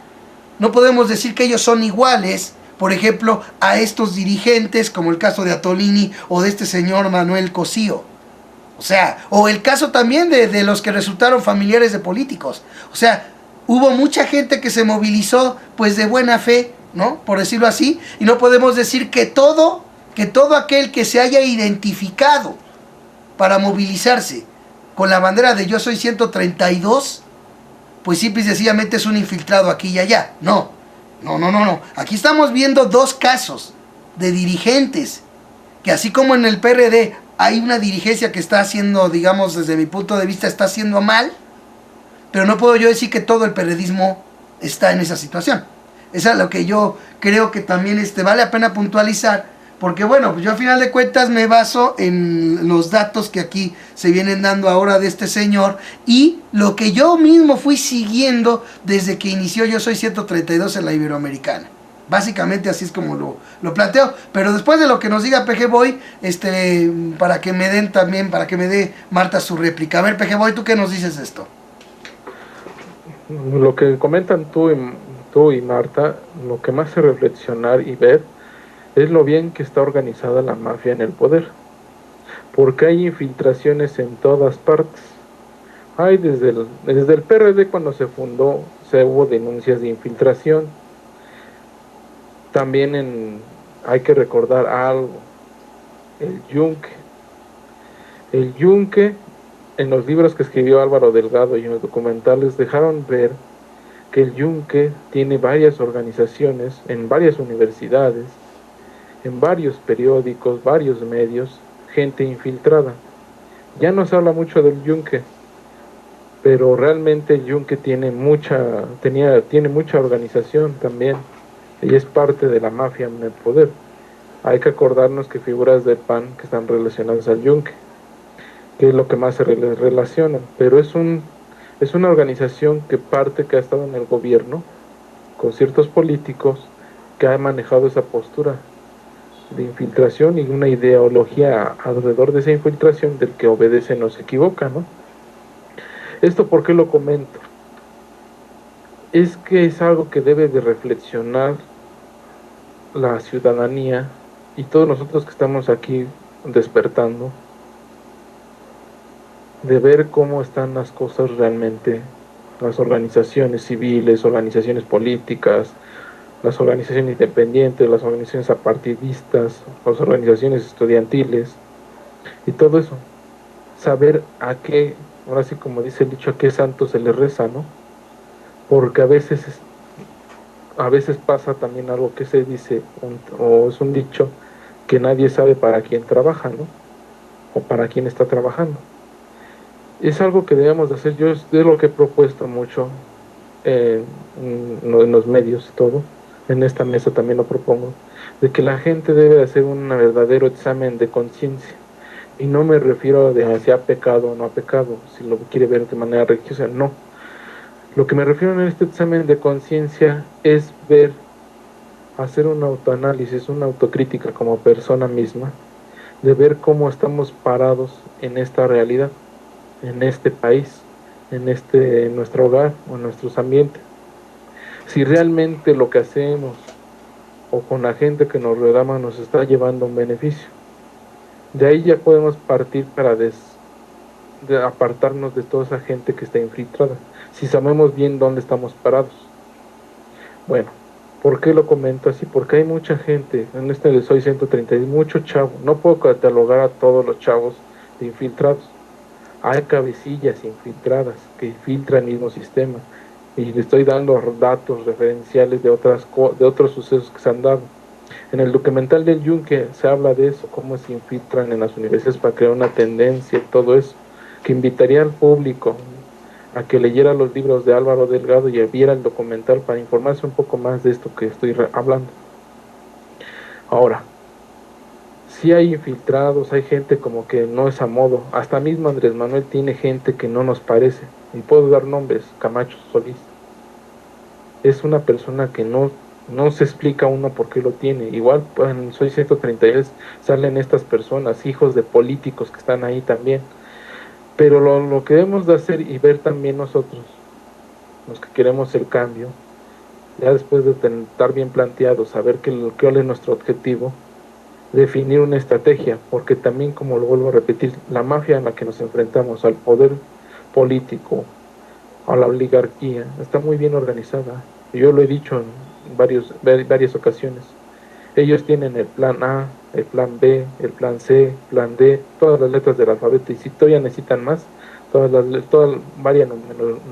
no podemos decir que ellos son iguales, por ejemplo, a estos dirigentes, como el caso de Atolini o de este señor Manuel Cosío. O sea, o el caso también de los que resultaron familiares de políticos. O sea, hubo mucha gente que se movilizó pues de buena fe, ¿no? Por decirlo así, y no podemos decir que todo aquel que se haya identificado para movilizarse con la bandera de Yo Soy 132, pues simple y sencillamente es un infiltrado aquí y allá. No. Aquí estamos viendo dos casos de dirigentes que, así como en el PRD hay una dirigencia que está haciendo, digamos, desde mi punto de vista, está haciendo mal, pero no puedo yo decir que todo el periodismo está en esa situación. Eso es lo que yo creo que también vale la pena puntualizar, porque bueno, pues yo al final de cuentas me baso en los datos que aquí se vienen dando ahora de este señor y lo que yo mismo fui siguiendo desde que inició Yo Soy 132 en la Iberoamericana. Básicamente así es como lo planteo, pero después de lo que nos diga PG Boy, para que me dé Marta su réplica. A ver, PG Boy, ¿tú qué nos dices de esto? Lo que comentan tú y Marta, lo que me hace reflexionar y ver es lo bien que está organizada la mafia en el poder, porque hay infiltraciones en todas partes. Hay desde el PRD, cuando se fundó, se hubo denuncias de infiltración. También hay que recordar algo, el Yunque, en los libros que escribió Álvaro Delgado y en los documentales dejaron ver que el Yunque tiene varias organizaciones en varias universidades, en varios periódicos, varios medios, gente infiltrada. Ya no se habla mucho del Yunque, pero realmente el Yunque tiene mucha organización también, y es parte de la mafia en el poder. Hay que acordarnos que figuras del PAN que están relacionadas al Yunque, que es lo que más se relacionan, pero es una organización que ha estado en el gobierno, con ciertos políticos, que ha manejado esa postura de infiltración y una ideología alrededor de esa infiltración del que obedece no se equivoca, ¿no? ¿Esto por qué lo comento? Es que es algo que debe de reflexionar la ciudadanía y todos nosotros que estamos aquí despertando, de ver cómo están las cosas realmente, las organizaciones civiles, organizaciones políticas, las organizaciones independientes, las organizaciones apartidistas, las organizaciones estudiantiles y todo eso. Saber a qué, ahora sí como dice el dicho, a qué santo se le reza, ¿no? Porque a veces pasa también algo que se dice, o es un dicho, que nadie sabe para quién trabaja, ¿no? O para quién está trabajando. Es algo que debemos de hacer. Yo es de lo que he propuesto mucho en los medios y todo. En esta mesa también lo propongo, de que la gente debe hacer un verdadero examen de conciencia. Y no me refiero a si ha pecado o no ha pecado, si lo quiere ver de manera religiosa, no. Lo que me refiero en este examen de conciencia es ver, hacer un autoanálisis, una autocrítica como persona misma, de ver cómo estamos parados en esta realidad, en este país, en nuestro hogar o en nuestros ambientes. Si realmente lo que hacemos o con la gente que nos rodea nos está llevando a un beneficio. De ahí ya podemos partir para de apartarnos de toda esa gente que está infiltrada, si sabemos bien dónde estamos parados. Bueno, ¿por qué lo comento así? Porque hay mucha gente, en este de Soy 130, hay mucho chavo, no puedo catalogar a todos los chavos de infiltrados. Hay cabecillas infiltradas que infiltran el mismo sistema, y le estoy dando datos referenciales de otros sucesos que se han dado. En el documental del Yunque se habla de eso, cómo se infiltran en las universidades para crear una tendencia y todo eso, que invitaría al público a que leyera los libros de Álvaro Delgado y viera el documental para informarse un poco más de esto que estoy hablando. Ahora, sí hay infiltrados, hay gente como que no es a modo, hasta mismo Andrés Manuel tiene gente que no nos parece, y puedo dar nombres, Camacho Solís. Es una persona que no se explica uno por qué lo tiene. Igual en Soy 132 salen estas personas, hijos de políticos que están ahí también. Pero lo que debemos de hacer y ver también nosotros, los que queremos el cambio, ya después de estar bien planteados, saber cuál es nuestro objetivo, definir una estrategia, porque también, como lo vuelvo a repetir, la mafia en la que nos enfrentamos, al poder político, a la oligarquía, está muy bien organizada. Yo lo he dicho en varias ocasiones. Ellos tienen el plan A, el plan B, el plan C, plan D, todas las letras del alfabeto, y si todavía necesitan más, toda varias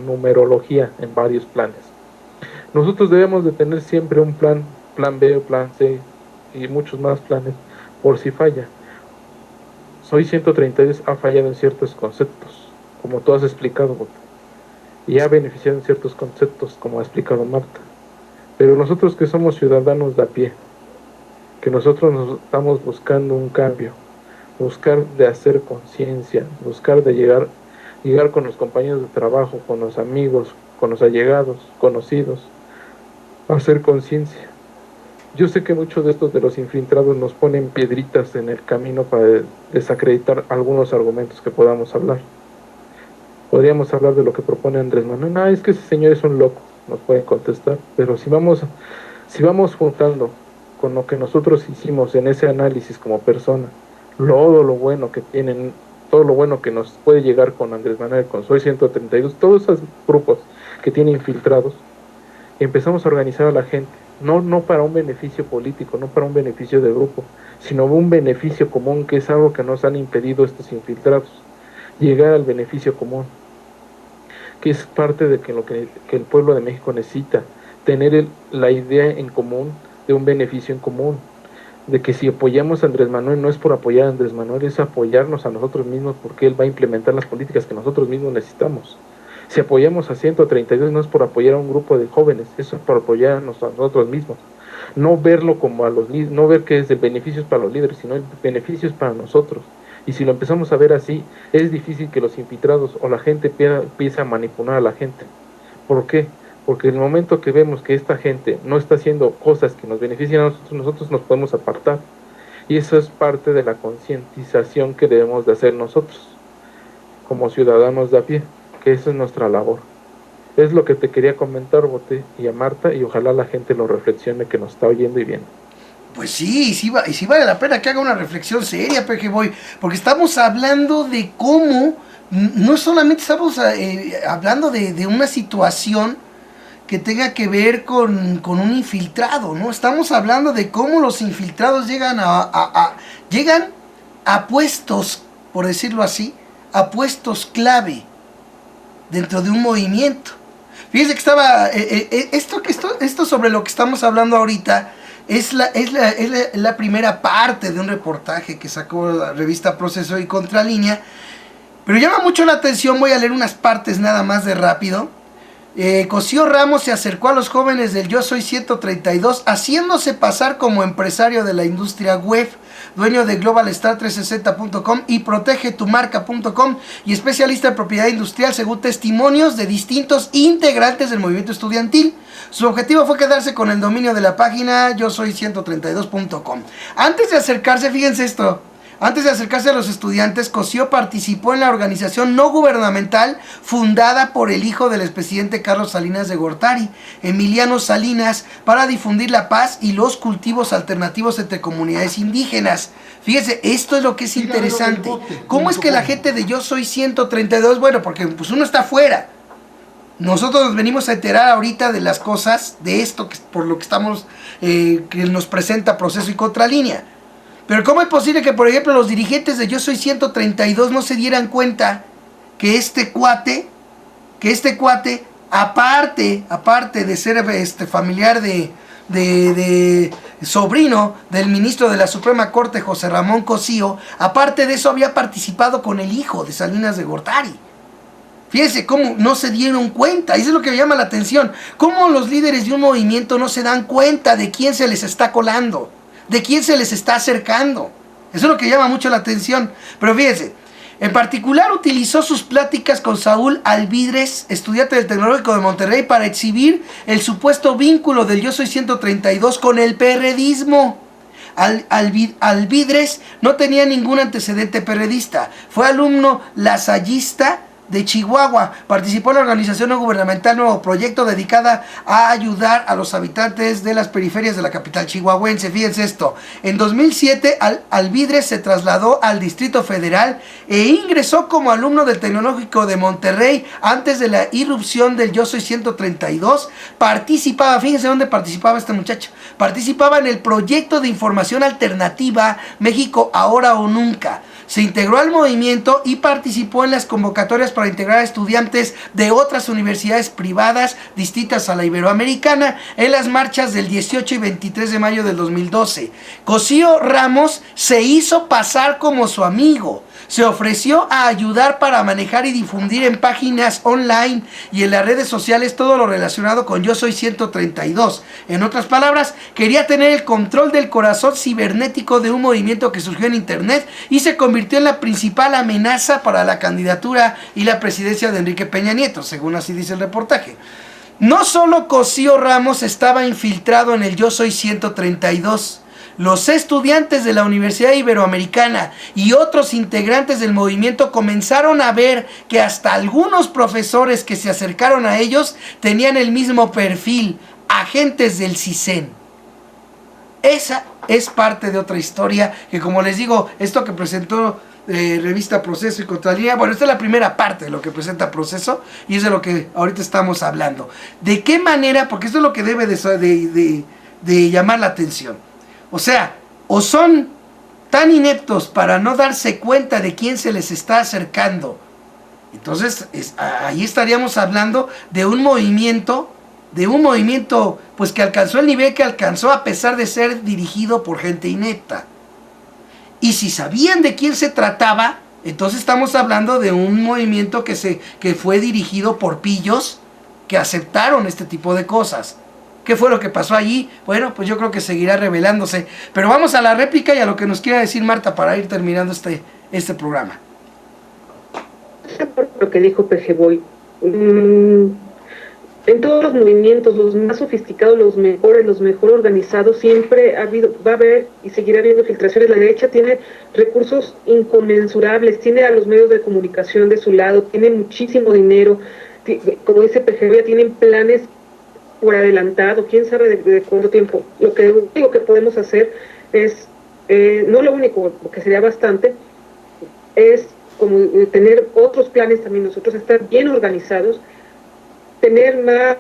numerología en varios planes. Nosotros debemos de tener siempre un plan B o plan C y muchos más planes por si falla. Soy 132 ha fallado en ciertos conceptos, como tú has explicado, y ha beneficiado en ciertos conceptos, como ha explicado Marta. Pero nosotros que somos ciudadanos de a pie, que nosotros nos estamos buscando un cambio, buscar de hacer conciencia, buscar de llegar con los compañeros de trabajo, con los amigos, con los allegados, conocidos, a hacer conciencia. Yo sé que muchos de estos de los infiltrados nos ponen piedritas en el camino para desacreditar algunos argumentos que podamos hablar. Podríamos hablar de lo que propone Andrés Manuel. Es que ese señor es un loco, nos pueden contestar, pero si vamos juntando con lo que nosotros hicimos en ese análisis como persona, todo lo bueno que tienen, todo lo bueno que nos puede llegar con Andrés Manuel, con Soy 132, todos esos grupos que tienen infiltrados, empezamos a organizar a la gente, no para un beneficio político, no para un beneficio de grupo, sino un beneficio común, que es algo que nos han impedido estos infiltrados, llegar al beneficio común, que es parte de que el pueblo de México necesita, tener la idea en común de un beneficio en común, de que si apoyamos a Andrés Manuel no es por apoyar a Andrés Manuel, es apoyarnos a nosotros mismos, porque él va a implementar las políticas que nosotros mismos necesitamos. Si apoyamos a 132 no es por apoyar a un grupo de jóvenes, eso es por apoyarnos a nosotros mismos. No verlo como no ver que es el beneficio para los líderes, sino el beneficio es para nosotros. Y si lo empezamos a ver así, es difícil que los infiltrados o la gente empiece a manipular a la gente. ¿Por qué? Porque en el momento que vemos que esta gente no está haciendo cosas que nos beneficien a nosotros nos podemos apartar. Y eso es parte de la concientización que debemos de hacer nosotros, como ciudadanos de a pie, que esa es nuestra labor. Es lo que te quería comentar, Bote, y a Marta, y ojalá la gente lo reflexione que nos está oyendo y viendo. Pues sí, sí vale la pena que haga una reflexión seria, Pejeboy, porque estamos hablando de cómo, no solamente estamos hablando de una situación que tenga que ver con un infiltrado, ¿no? Estamos hablando de cómo los infiltrados llegan a puestos, por decirlo así, a puestos clave dentro de un movimiento. Fíjense que estaba, esto sobre lo que estamos hablando ahorita es la primera parte de un reportaje que sacó la revista Proceso y Contralínea, Pero llama mucho la atención, voy a leer unas partes nada más de rápido. Cosío Ramos se acercó a los jóvenes del Yo Soy 132, haciéndose pasar como empresario de la industria web, dueño de globalstar360.com y protegetumarca.com y especialista en propiedad industrial, según testimonios de distintos integrantes del movimiento estudiantil. Su objetivo fue quedarse con el dominio de la página yo soy 132.com. Antes de acercarse, fíjense esto, antes de acercarse a los estudiantes, Cosío participó en la organización no gubernamental fundada por el hijo del expresidente Carlos Salinas de Gortari, Emiliano Salinas, para difundir la paz y los cultivos alternativos entre comunidades indígenas. Fíjense, esto es lo que es interesante. ¿Cómo es que la gente de Yo Soy 132? Bueno, porque pues uno está afuera. Nosotros nos venimos a enterar ahorita de las cosas, de esto, por lo que estamos, que nos presenta Proceso y Contralínea. Pero ¿cómo es posible que, por ejemplo, los dirigentes de Yo Soy 132 no se dieran cuenta que este cuate, aparte de ser familiar de sobrino del ministro de la Suprema Corte, José Ramón Cosío, aparte de eso había participado con el hijo de Salinas de Gortari? Fíjense cómo no se dieron cuenta. Eso es lo que me llama la atención. Cómo los líderes de un movimiento no se dan cuenta de quién se les está colando, de quién se les está acercando. Eso es lo que llama mucho la atención. Pero fíjense, en particular utilizó sus pláticas con Saúl Alvidres, estudiante del Tecnológico de Monterrey, para exhibir el supuesto vínculo del Yo Soy 132 con el perredismo. Alvidres no tenía ningún antecedente perredista. Fue alumno lasallista de Chihuahua. Participó en la organización no gubernamental Nuevo Proyecto, dedicada a ayudar a los habitantes de las periferias de la capital chihuahuense. Fíjense esto, en 2007 Alvidres se trasladó al Distrito Federal e ingresó como alumno del Tecnológico de Monterrey. Antes de la irrupción del Yo Soy 132, participaba, fíjense dónde participaba este muchacho, participaba en el proyecto de información alternativa México Ahora o Nunca. Se integró al movimiento y participó en las convocatorias para integrar a estudiantes de otras universidades privadas distintas a la iberoamericana en las marchas del 18 y 23 de mayo del 2012. Cosío Ramos se hizo pasar como su amigo. Se ofreció a ayudar para manejar y difundir en páginas online y en las redes sociales todo lo relacionado con Yo Soy 132. En otras palabras, quería tener el control del corazón cibernético de un movimiento que surgió en internet y se convirtió en la principal amenaza para la candidatura y la presidencia de Enrique Peña Nieto, según así dice el reportaje. No solo Cosío Ramos estaba infiltrado en el Yo Soy 132. Los estudiantes de la Universidad Iberoamericana y otros integrantes del movimiento comenzaron a ver que hasta algunos profesores que se acercaron a ellos tenían el mismo perfil, agentes del CISEN. Esa es parte de otra historia que, como les digo, esto que presentó revista Proceso y Contralínea, bueno, esta es la primera parte de lo que presenta Proceso y es de lo que ahorita estamos hablando. ¿De qué manera? Porque esto es lo que debe de llamar la atención. O sea, o son tan ineptos para no darse cuenta de quién se les está acercando. Entonces, ahí estaríamos hablando de un movimiento pues que alcanzó el nivel que alcanzó a pesar de ser dirigido por gente inepta. Y si sabían de quién se trataba, entonces estamos hablando de un movimiento que fue dirigido por pillos que aceptaron este tipo de cosas. ¿Qué fue lo que pasó allí? Bueno, pues yo creo que seguirá revelándose. Pero vamos a la réplica y a lo que nos quiera decir Marta para ir terminando este programa. Lo que dijo Pejeboy. En todos los movimientos, los más sofisticados, los mejor organizados, siempre va a haber y seguirá habiendo filtraciones. La derecha tiene recursos inconmensurables, tiene a los medios de comunicación de su lado, tiene muchísimo dinero. Como dice Pejeboy, tienen planes por adelantado, quién sabe de cuánto tiempo. Lo que único que podemos hacer es, no lo único, que sería bastante, es como tener otros planes también nosotros, estar bien organizados, tener más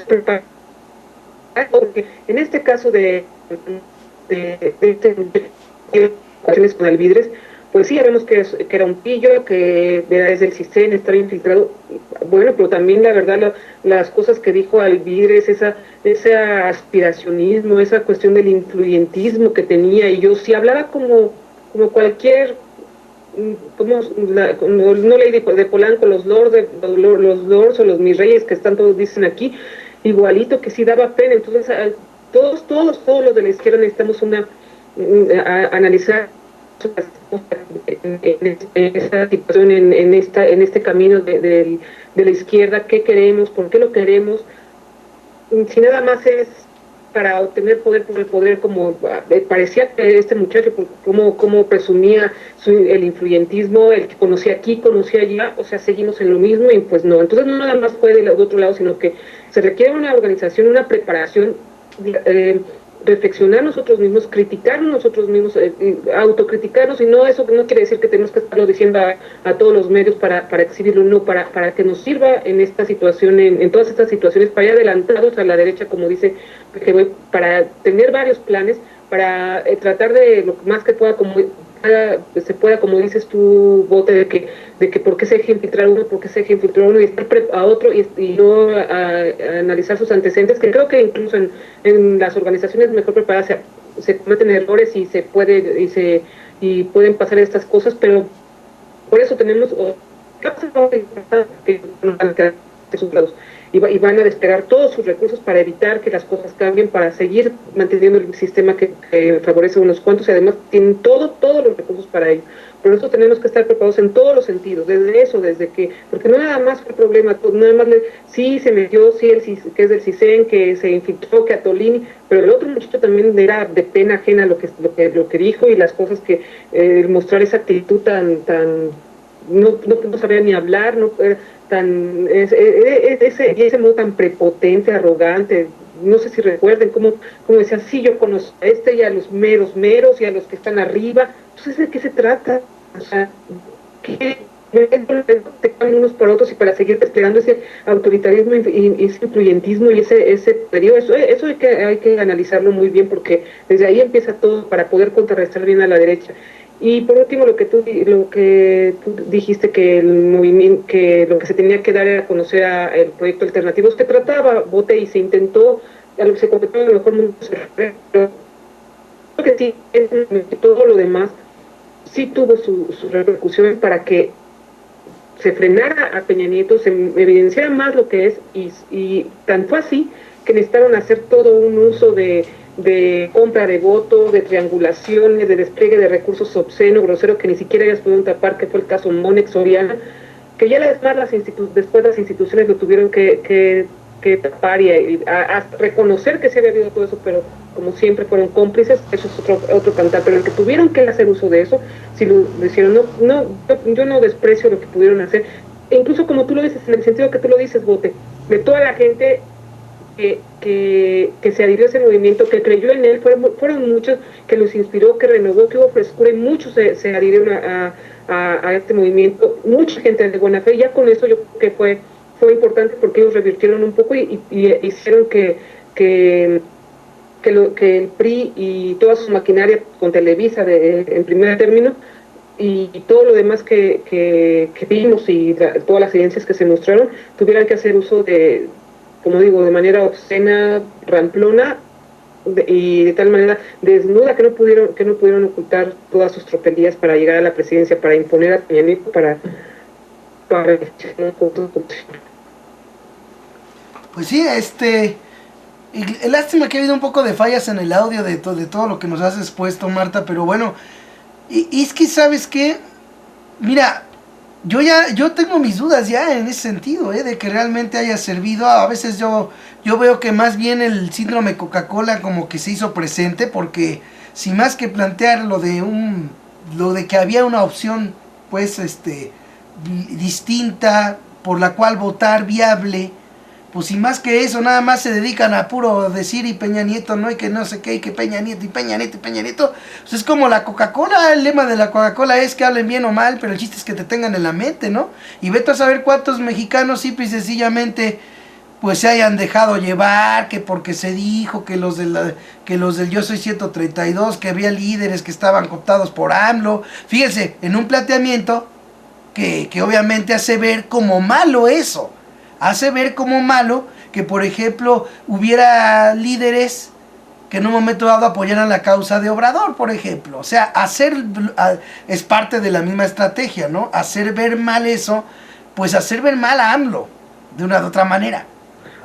preparados, porque en este caso de con Alvidres, pues sí, sabemos que era un pillo, que era desde el CISEN, estaba infiltrado. Bueno, pero también la verdad, las cosas que dijo Alvidres, ese aspiracionismo, esa cuestión del influyentismo que tenía, y yo si hablara como cualquier como no leí de Polanco, los lords o los mis reyes que están todos dicen aquí, igualito que sí daba pena. Entonces todos los de la izquierda necesitamos analizar en esta situación, en este camino de la izquierda, qué queremos, por qué lo queremos. Si nada más es para obtener poder por el poder, como parecía que este muchacho, como presumía el influyentismo, el que conocía aquí, conocía allá, o sea, seguimos en lo mismo y pues no. Entonces no nada más fue del otro lado, sino que se requiere una organización, una preparación, reflexionar nosotros mismos, criticarnos nosotros mismos, autocriticarnos, y no, eso no quiere decir que tenemos que estarlo diciendo a todos los medios para exhibirlo, no, para que nos sirva en esta situación, en todas estas situaciones, para ir adelantados a la derecha, como dice, para tener varios planes, para tratar de lo más que pueda, se pueda, como dices tú, Bote, de que por qué se deje infiltrar uno, y estar a otro y no a analizar sus antecedentes, que creo que incluso en las organizaciones mejor preparadas se cometen errores y pueden pasar estas cosas, pero por eso tenemos y van a desplegar todos sus recursos para evitar que las cosas cambien, para seguir manteniendo el sistema que favorece a unos cuantos, y además tienen todos los recursos para ello. Por eso tenemos que estar preparados en todos los sentidos, porque no nada más fue el problema, nada más sí se metió, sí, que es del CISEN, que se infiltró, que Atolini, pero el otro muchacho también era de pena ajena lo que dijo, y las cosas que mostrar esa actitud tan no sabía ni hablar, ese modo tan prepotente, arrogante. No sé si recuerden cómo decían, sí, yo conozco a y a los meros y a los que están arriba. Entonces, ¿de qué se trata? O sea, ¿qué te caen unos por otros y para seguir desplegando ese autoritarismo y ese influyentismo y ese periodo? Eso hay que analizarlo muy bien, porque desde ahí empieza todo para poder contrarrestar bien a la derecha. Y por último, lo que tú dijiste, que el movimiento, que lo que se tenía que dar era conocer el proyecto alternativo. Se trataba, Bote, y se intentó, se completó a lo mejor mucho, pero creo que sí, todo lo demás sí tuvo su repercusión para que se frenara a Peña Nieto, se evidenciara más lo que es, y tan fue así que necesitaron hacer todo un uso de compra de votos, de triangulaciones, de despliegue de recursos obsceno, grosero, que ni siquiera ellas pudieron tapar, que fue el caso Monex Soriana, que ya después las instituciones lo tuvieron que tapar y hasta reconocer que sí había habido todo eso, pero como siempre fueron cómplices. Eso es otro cantar, pero el que tuvieron que hacer uso de eso, si lo hicieron, yo no desprecio lo que pudieron hacer, e incluso como tú lo dices, en el sentido que tú lo dices, Bote, de toda la gente que se adhirió a ese movimiento, que creyó en él, fueron muchos, que los inspiró, que renovó, que hubo frescura, y muchos se adhirieron a este movimiento, mucha gente de buena fe. Ya con eso yo creo que fue importante, porque ellos revirtieron un poco y hicieron que el PRI y toda su maquinaria con Televisa en primer término, y todo lo demás que vimos, y todas las evidencias que se mostraron, tuvieran que hacer uso de, como digo, de manera obscena, ramplona, y de tal manera desnuda, que no pudieron ocultar todas sus tropelías para llegar a la presidencia, para imponer a Peña Nieto, para pues sí, y lástima que ha habido un poco de fallas en el audio de todo lo que nos has expuesto, Marta, pero bueno, y es que, ¿sabes qué? Mira, yo tengo mis dudas ya en ese sentido, de que realmente haya servido. A veces yo veo que más bien el síndrome Coca-Cola como que se hizo presente, porque si más que plantear lo de que había una opción, pues, distinta, por la cual votar, viable, pues sin más que eso, nada más se dedican a puro decir y Peña Nieto, ¿no? Y que no sé qué, y que Peña Nieto, y Peña Nieto, y Peña Nieto. Pues es como la Coca-Cola, el lema de la Coca-Cola es que hablen bien o mal, pero el chiste es que te tengan en la mente, ¿no? Y vete a saber cuántos mexicanos simple y sencillamente pues se hayan dejado llevar, que porque se dijo que los del Yo Soy 132, que había líderes que estaban cooptados por AMLO. Fíjense, en un planteamiento que obviamente hace ver como malo eso. Hace ver como malo que, por ejemplo, hubiera líderes que en un momento dado apoyaran la causa de Obrador, por ejemplo. O sea, es parte de la misma estrategia, ¿no? Hacer ver mal eso, pues hacer ver mal a AMLO, de una u otra manera.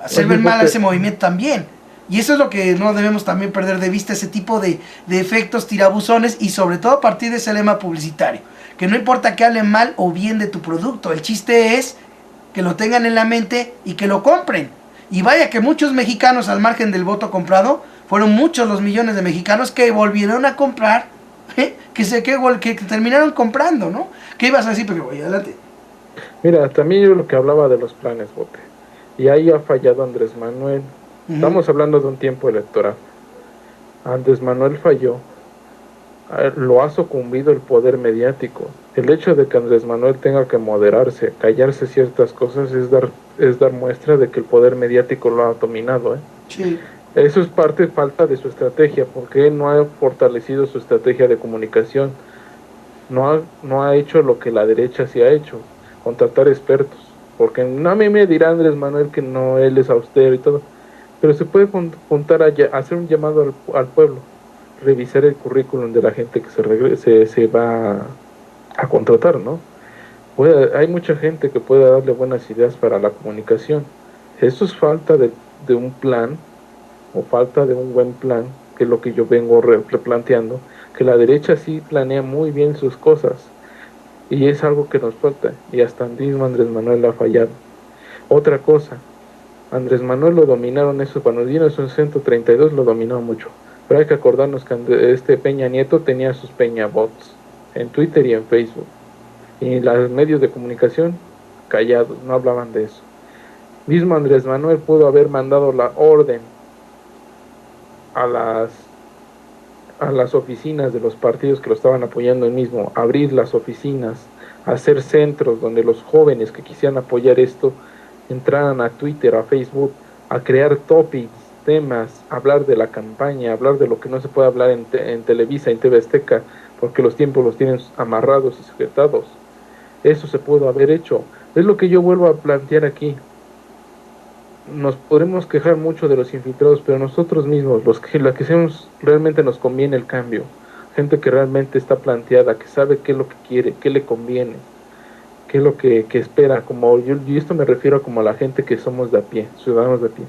Hacer ver mal a ese movimiento también. Y eso es lo que no debemos también perder de vista, ese tipo de efectos tirabuzones, y sobre todo a partir de ese lema publicitario. Que no importa que hablen mal o bien de tu producto, el chiste es que lo tengan en la mente y que lo compren. Y vaya que muchos mexicanos, al margen del voto comprado, fueron muchos los millones de mexicanos que volvieron a comprar, que terminaron comprando, ¿no? ¿Qué ibas a decir? Pero voy adelante. Mira, también yo lo que hablaba de los planes, Bote. Y ahí ha fallado Andrés Manuel. Estamos hablando de un tiempo electoral. Andrés Manuel falló. Lo ha sucumbido el poder mediático. El hecho de que Andrés Manuel tenga que moderarse, callarse ciertas cosas, es dar muestra de que el poder mediático lo ha dominado, ¿eh? Sí. Eso es falta de su estrategia, porque él no ha fortalecido su estrategia de comunicación. No ha hecho lo que la derecha sí ha hecho, contratar expertos. Porque no, a mí me dirá Andrés Manuel que no, él es austero y todo, pero se puede juntar a hacer un llamado al pueblo, revisar el currículum de la gente que se va a contratar, ¿no? Hay mucha gente que puede darle buenas ideas para la comunicación. Eso es falta de un plan, o falta de un buen plan, que es lo que yo vengo replanteando, que la derecha sí planea muy bien sus cosas, y es algo que nos falta, y hasta el mismo Andrés Manuel ha fallado. Otra cosa, Andrés Manuel lo dominaron eso, cuando vino en 132 lo dominó mucho, pero hay que acordarnos que Peña Nieto tenía sus Peña Bots en Twitter y en Facebook, y los medios de comunicación callados, no hablaban de eso. Mismo Andrés Manuel pudo haber mandado la orden a las oficinas de los partidos que lo estaban apoyando, él mismo, abrir las oficinas, hacer centros donde los jóvenes que quisieran apoyar esto entraran a Twitter, a Facebook, a crear topics, temas, hablar de la campaña, hablar de lo que no se puede hablar en Televisa, en TV Azteca, porque los tiempos los tienen amarrados y sujetados. Eso se pudo haber hecho. Es lo que yo vuelvo a plantear aquí. Nos podremos quejar mucho de los infiltrados, pero nosotros mismos, los que hacemos, realmente nos conviene el cambio. Gente que realmente está planteada, que sabe qué es lo que quiere, qué le conviene, qué es lo que espera. Como yo esto me refiero como a la gente que somos de a pie, ciudadanos de a pie.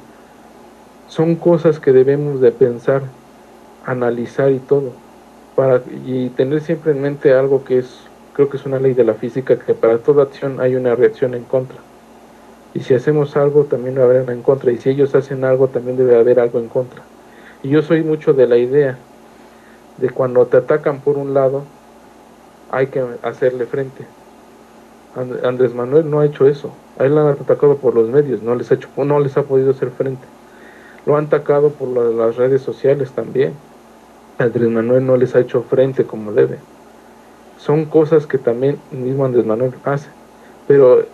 Son cosas que debemos de pensar, analizar y todo, y tener siempre en mente algo que creo que es una ley de la física, que para toda acción hay una reacción en contra. Y si hacemos algo, también va a haber una en contra. Y si ellos hacen algo, también debe haber algo en contra. Y yo soy mucho de la idea de cuando te atacan por un lado, hay que hacerle frente. Andrés Manuel no ha hecho eso. A él lo han atacado por los medios, no les ha podido hacer frente. Lo han atacado por las redes sociales también. Andrés Manuel no les ha hecho frente como debe. Son cosas que también el mismo Andrés Manuel hace. Pero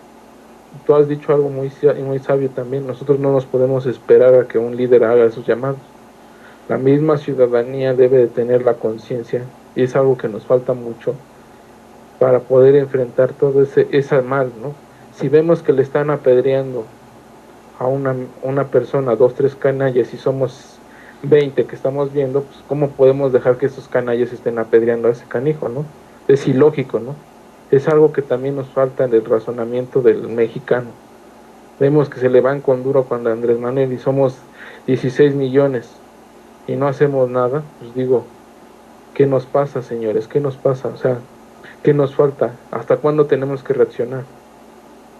tú has dicho algo muy sabio también. Nosotros no nos podemos esperar a que un líder haga esos llamados. La misma ciudadanía debe de tener la conciencia, y es algo que nos falta mucho para poder enfrentar todo ese mal, ¿no? Si vemos que le están apedreando a una persona, 2, 3 canallas, y somos 20 que estamos viendo, pues ¿cómo podemos dejar que esos canallas estén apedreando a ese canijo, ¿no? Es ilógico, ¿no? Es algo que también nos falta en el razonamiento del mexicano. Vemos que se le van con duro cuando Andrés Manuel, y somos 16 millones y no hacemos nada. Pues digo, ¿qué nos pasa, señores? ¿Qué nos pasa? O sea, ¿qué nos falta? ¿Hasta cuándo tenemos que reaccionar?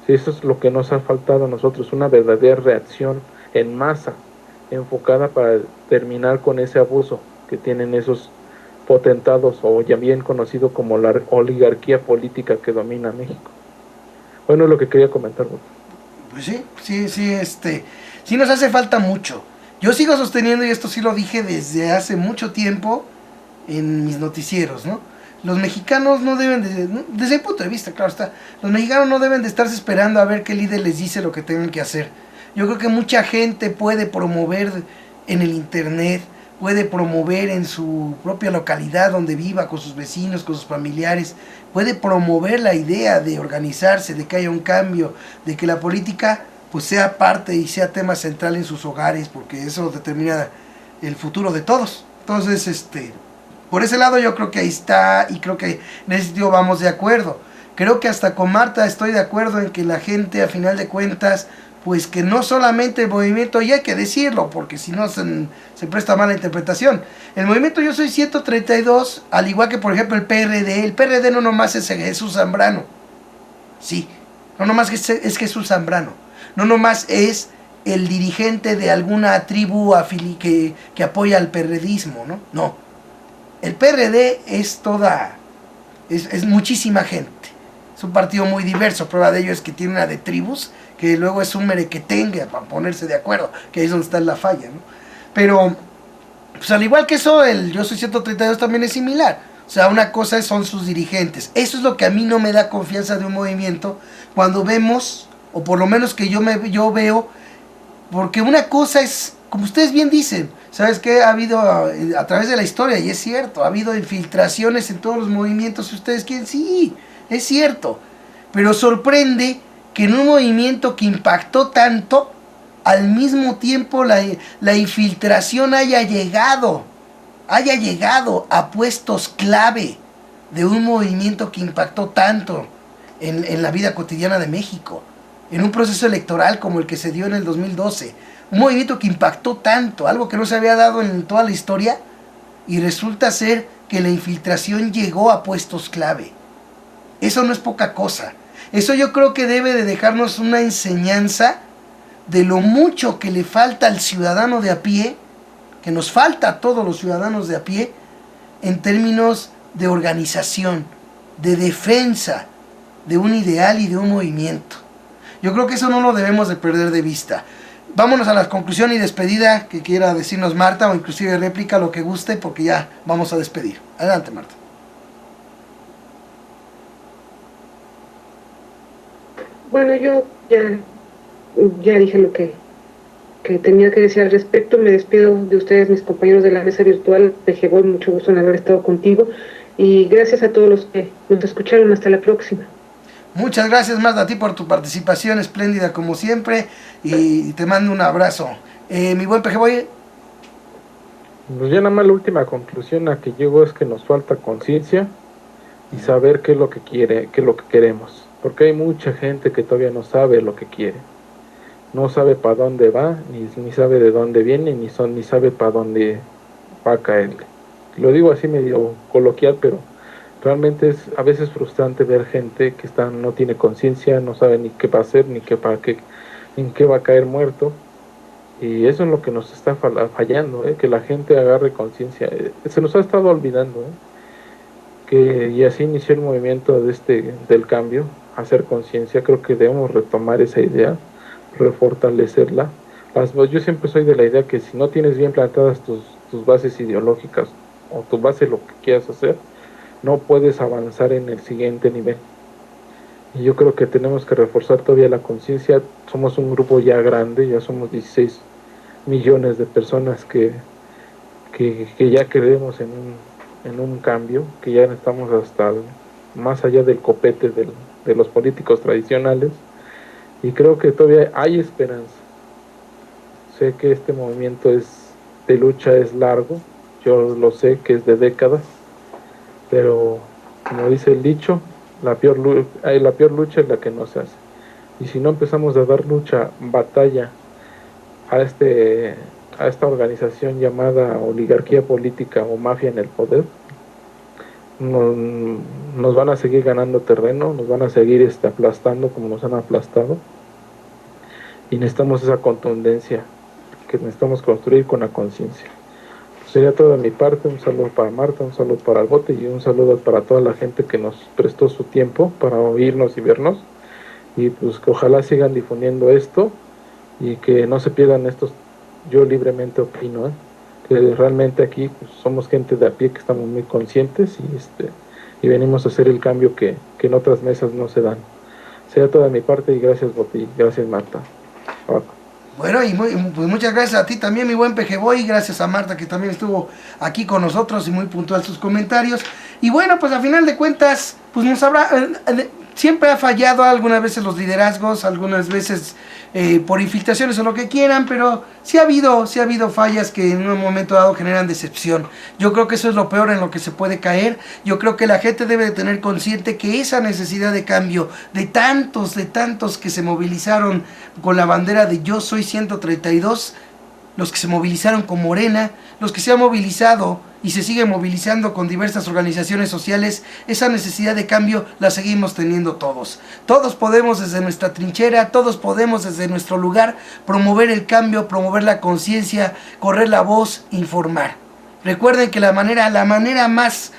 Si eso es lo que nos ha faltado a nosotros, una verdadera reacción en masa, enfocada para terminar con ese abuso que tienen esos potentados, o ya bien conocido como la oligarquía política que domina México. Bueno, es lo que quería comentar. Pues sí, sí nos hace falta mucho. Yo sigo sosteniendo, y esto sí lo dije desde hace mucho tiempo en mis noticieros, ¿no? Los mexicanos no deben de, desde mi punto de vista, claro está, los mexicanos no deben de estarse esperando a ver qué líder les dice lo que tengan que hacer. Yo creo que mucha gente puede promover en el internet, puede promover en su propia localidad donde viva, con sus vecinos, con sus familiares, puede promover la idea de organizarse, de que haya un cambio, de que la política pues sea parte y sea tema central en sus hogares, porque eso determina el futuro de todos. Entonces, por ese lado yo creo que ahí está, y creo que en ese sentido vamos de acuerdo. Creo que hasta con Marta estoy de acuerdo en que la gente, a final de cuentas, pues que no solamente el movimiento, y hay que decirlo, porque si no se presta mala interpretación. El movimiento Yo Soy 132, al igual que por ejemplo el PRD no nomás es Jesús Zambrano. Sí, no nomás es Jesús Zambrano. No nomás es el dirigente de alguna tribu que apoya al perredismo, ¿no? No. El PRD es es muchísima gente. Es un partido muy diverso. Prueba de ello es que tiene una de tribus, que luego es un merequetengue para ponerse de acuerdo, que ahí es donde está la falla, ¿no? Pero, pues al igual que eso, el Yo Soy 132 también es similar. O sea, una cosa son sus dirigentes. Eso es lo que a mí no me da confianza de un movimiento cuando vemos, o por lo menos que yo veo, porque una cosa es, como ustedes bien dicen, ¿sabes qué? Ha habido a través de la historia, y es cierto, ha habido infiltraciones en todos los movimientos, si ustedes quieren, sí, es cierto. Pero sorprende que en un movimiento que impactó tanto, al mismo tiempo la infiltración haya llegado a puestos clave de un movimiento que impactó tanto en la vida cotidiana de México, en un proceso electoral como el que se dio en el 2012, un movimiento que impactó tanto, algo que no se había dado en toda la historia, y resulta ser que la infiltración llegó a puestos clave. Eso no es poca cosa. Eso yo creo que debe de dejarnos una enseñanza de lo mucho que le falta al ciudadano de a pie, que nos falta a todos los ciudadanos de a pie, en términos de organización, de defensa de un ideal y de un movimiento. Yo creo que eso no lo debemos de perder de vista. Vámonos a la conclusión y despedida que quiera decirnos Marta, o inclusive réplica, lo que guste, porque ya vamos a despedir. Adelante, Marta. Bueno, yo ya dije lo que tenía que decir al respecto. Me despido de ustedes, mis compañeros de la mesa virtual. Pejegol, mucho gusto en haber estado contigo. Y gracias a todos los que nos escucharon. Hasta la próxima. Muchas gracias, Marta, a ti por tu participación espléndida como siempre, y te mando un abrazo. Mi buen Pejeboy. Pues ya nada más la última conclusión a que llego es que nos falta conciencia y saber qué es lo que quiere, qué es lo que queremos. Porque hay mucha gente que todavía no sabe lo que quiere. No sabe para dónde va, ni sabe de dónde viene, ni sabe para dónde va a caer. Lo digo así medio coloquial, pero realmente es a veces frustrante ver gente que no tiene conciencia, no sabe ni qué va a hacer, ni en qué va a caer muerto. Y eso es lo que nos está fallando, que la gente agarre conciencia. Se nos ha estado olvidando, y así inició el movimiento del cambio, hacer conciencia. Creo que debemos retomar esa idea, refortalecerla. Yo siempre soy de la idea que si no tienes bien plantadas tus bases ideológicas, o tu base lo que quieras hacer, no puedes avanzar en el siguiente nivel. Y yo creo que tenemos que reforzar todavía la conciencia. Somos un grupo ya grande, ya somos 16 millones de personas que ya creemos en un cambio, que ya estamos hasta más allá del copete de los políticos tradicionales, y creo que todavía hay esperanza. Sé que este movimiento de lucha es largo, yo lo sé que es de décadas, pero como dice el dicho, la peor lucha es la que no se hace. Y si no empezamos a dar batalla a esta organización llamada oligarquía política o mafia en el poder, nos van a seguir ganando terreno, nos van a seguir aplastando como nos han aplastado, y necesitamos esa contundencia que necesitamos construir con la conciencia. Sería todo de mi parte. Un saludo para Marta, un saludo para el bote, y un saludo para toda la gente que nos prestó su tiempo para oírnos y vernos, y pues que ojalá sigan difundiendo esto y que no se pierdan estos. Yo libremente opino, que realmente aquí pues, somos gente de a pie que estamos muy conscientes, y venimos a hacer el cambio que en otras mesas no se dan. Sería toda de mi parte, y gracias, bote, y gracias, Marta. Bueno, pues muchas gracias a ti también, mi buen Pejeboy, gracias a Marta, que también estuvo aquí con nosotros y muy puntual sus comentarios. Y bueno, pues a final de cuentas, pues siempre ha fallado, algunas veces los liderazgos, algunas veces por infiltraciones o lo que quieran, pero sí ha habido fallas que en un momento dado generan decepción. Yo creo que eso es lo peor en lo que se puede caer. Yo creo que la gente debe de tener consciente que esa necesidad de cambio de tantos que se movilizaron con la bandera de Yo Soy 132, los que se movilizaron con Morena, los que se han movilizado y se siguen movilizando con diversas organizaciones sociales, esa necesidad de cambio la seguimos teniendo todos. Todos podemos desde nuestra trinchera, todos podemos desde nuestro lugar promover el cambio, promover la conciencia, correr la voz, informar. Recuerden que la manera más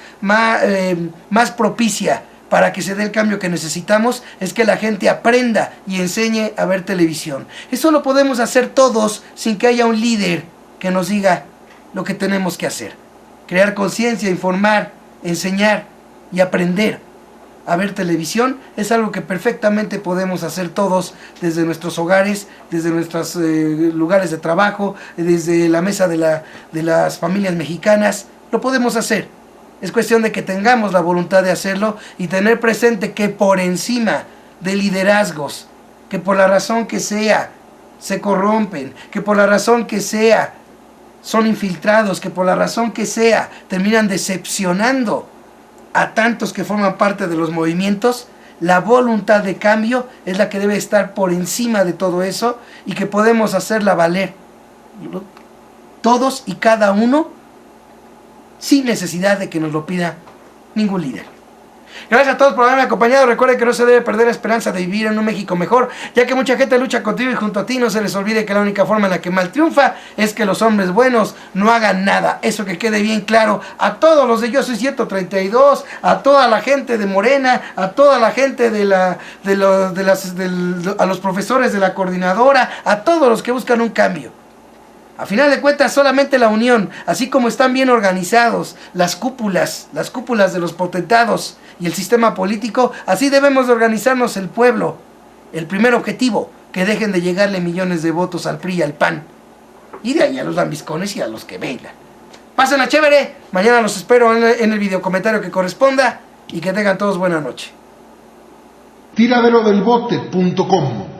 propicia para que se dé el cambio que necesitamos es que la gente aprenda y enseñe a ver televisión. Eso lo podemos hacer todos sin que haya un líder que nos diga lo que tenemos que hacer. Crear conciencia, informar, enseñar y aprender a ver televisión es algo que perfectamente podemos hacer todos desde nuestros hogares, desde nuestros lugares de trabajo, desde la mesa de las familias mexicanas. Lo podemos hacer. Es cuestión de que tengamos la voluntad de hacerlo y tener presente que por encima de liderazgos, que por la razón que sea, se corrompen, que por la razón que sea, son infiltrados, que por la razón que sea, terminan decepcionando a tantos que forman parte de los movimientos, la voluntad de cambio es la que debe estar por encima de todo eso y que podemos hacerla valer. Todos y cada uno, sin necesidad de que nos lo pida ningún líder. Gracias a todos por haberme acompañado. Recuerden que no se debe perder la esperanza de vivir en un México mejor, ya que mucha gente lucha contigo y junto a ti. No se les olvide que la única forma en la que mal triunfa es que los hombres buenos no hagan nada. Eso que quede bien claro a todos los de Yo Soy 132, a toda la gente de Morena, a toda la gente a los profesores de la coordinadora, a todos los que buscan un cambio. A final de cuentas, solamente la unión, así como están bien organizados las cúpulas de los potentados y el sistema político, así debemos de organizarnos el pueblo. El primer objetivo, que dejen de llegarle millones de votos al PRI y al PAN. Y de ahí a los lambiscones y a los que vengan. Pásenla chévere, mañana los espero en el video comentario que corresponda y que tengan todos buena noche. Tiraderodelbote.com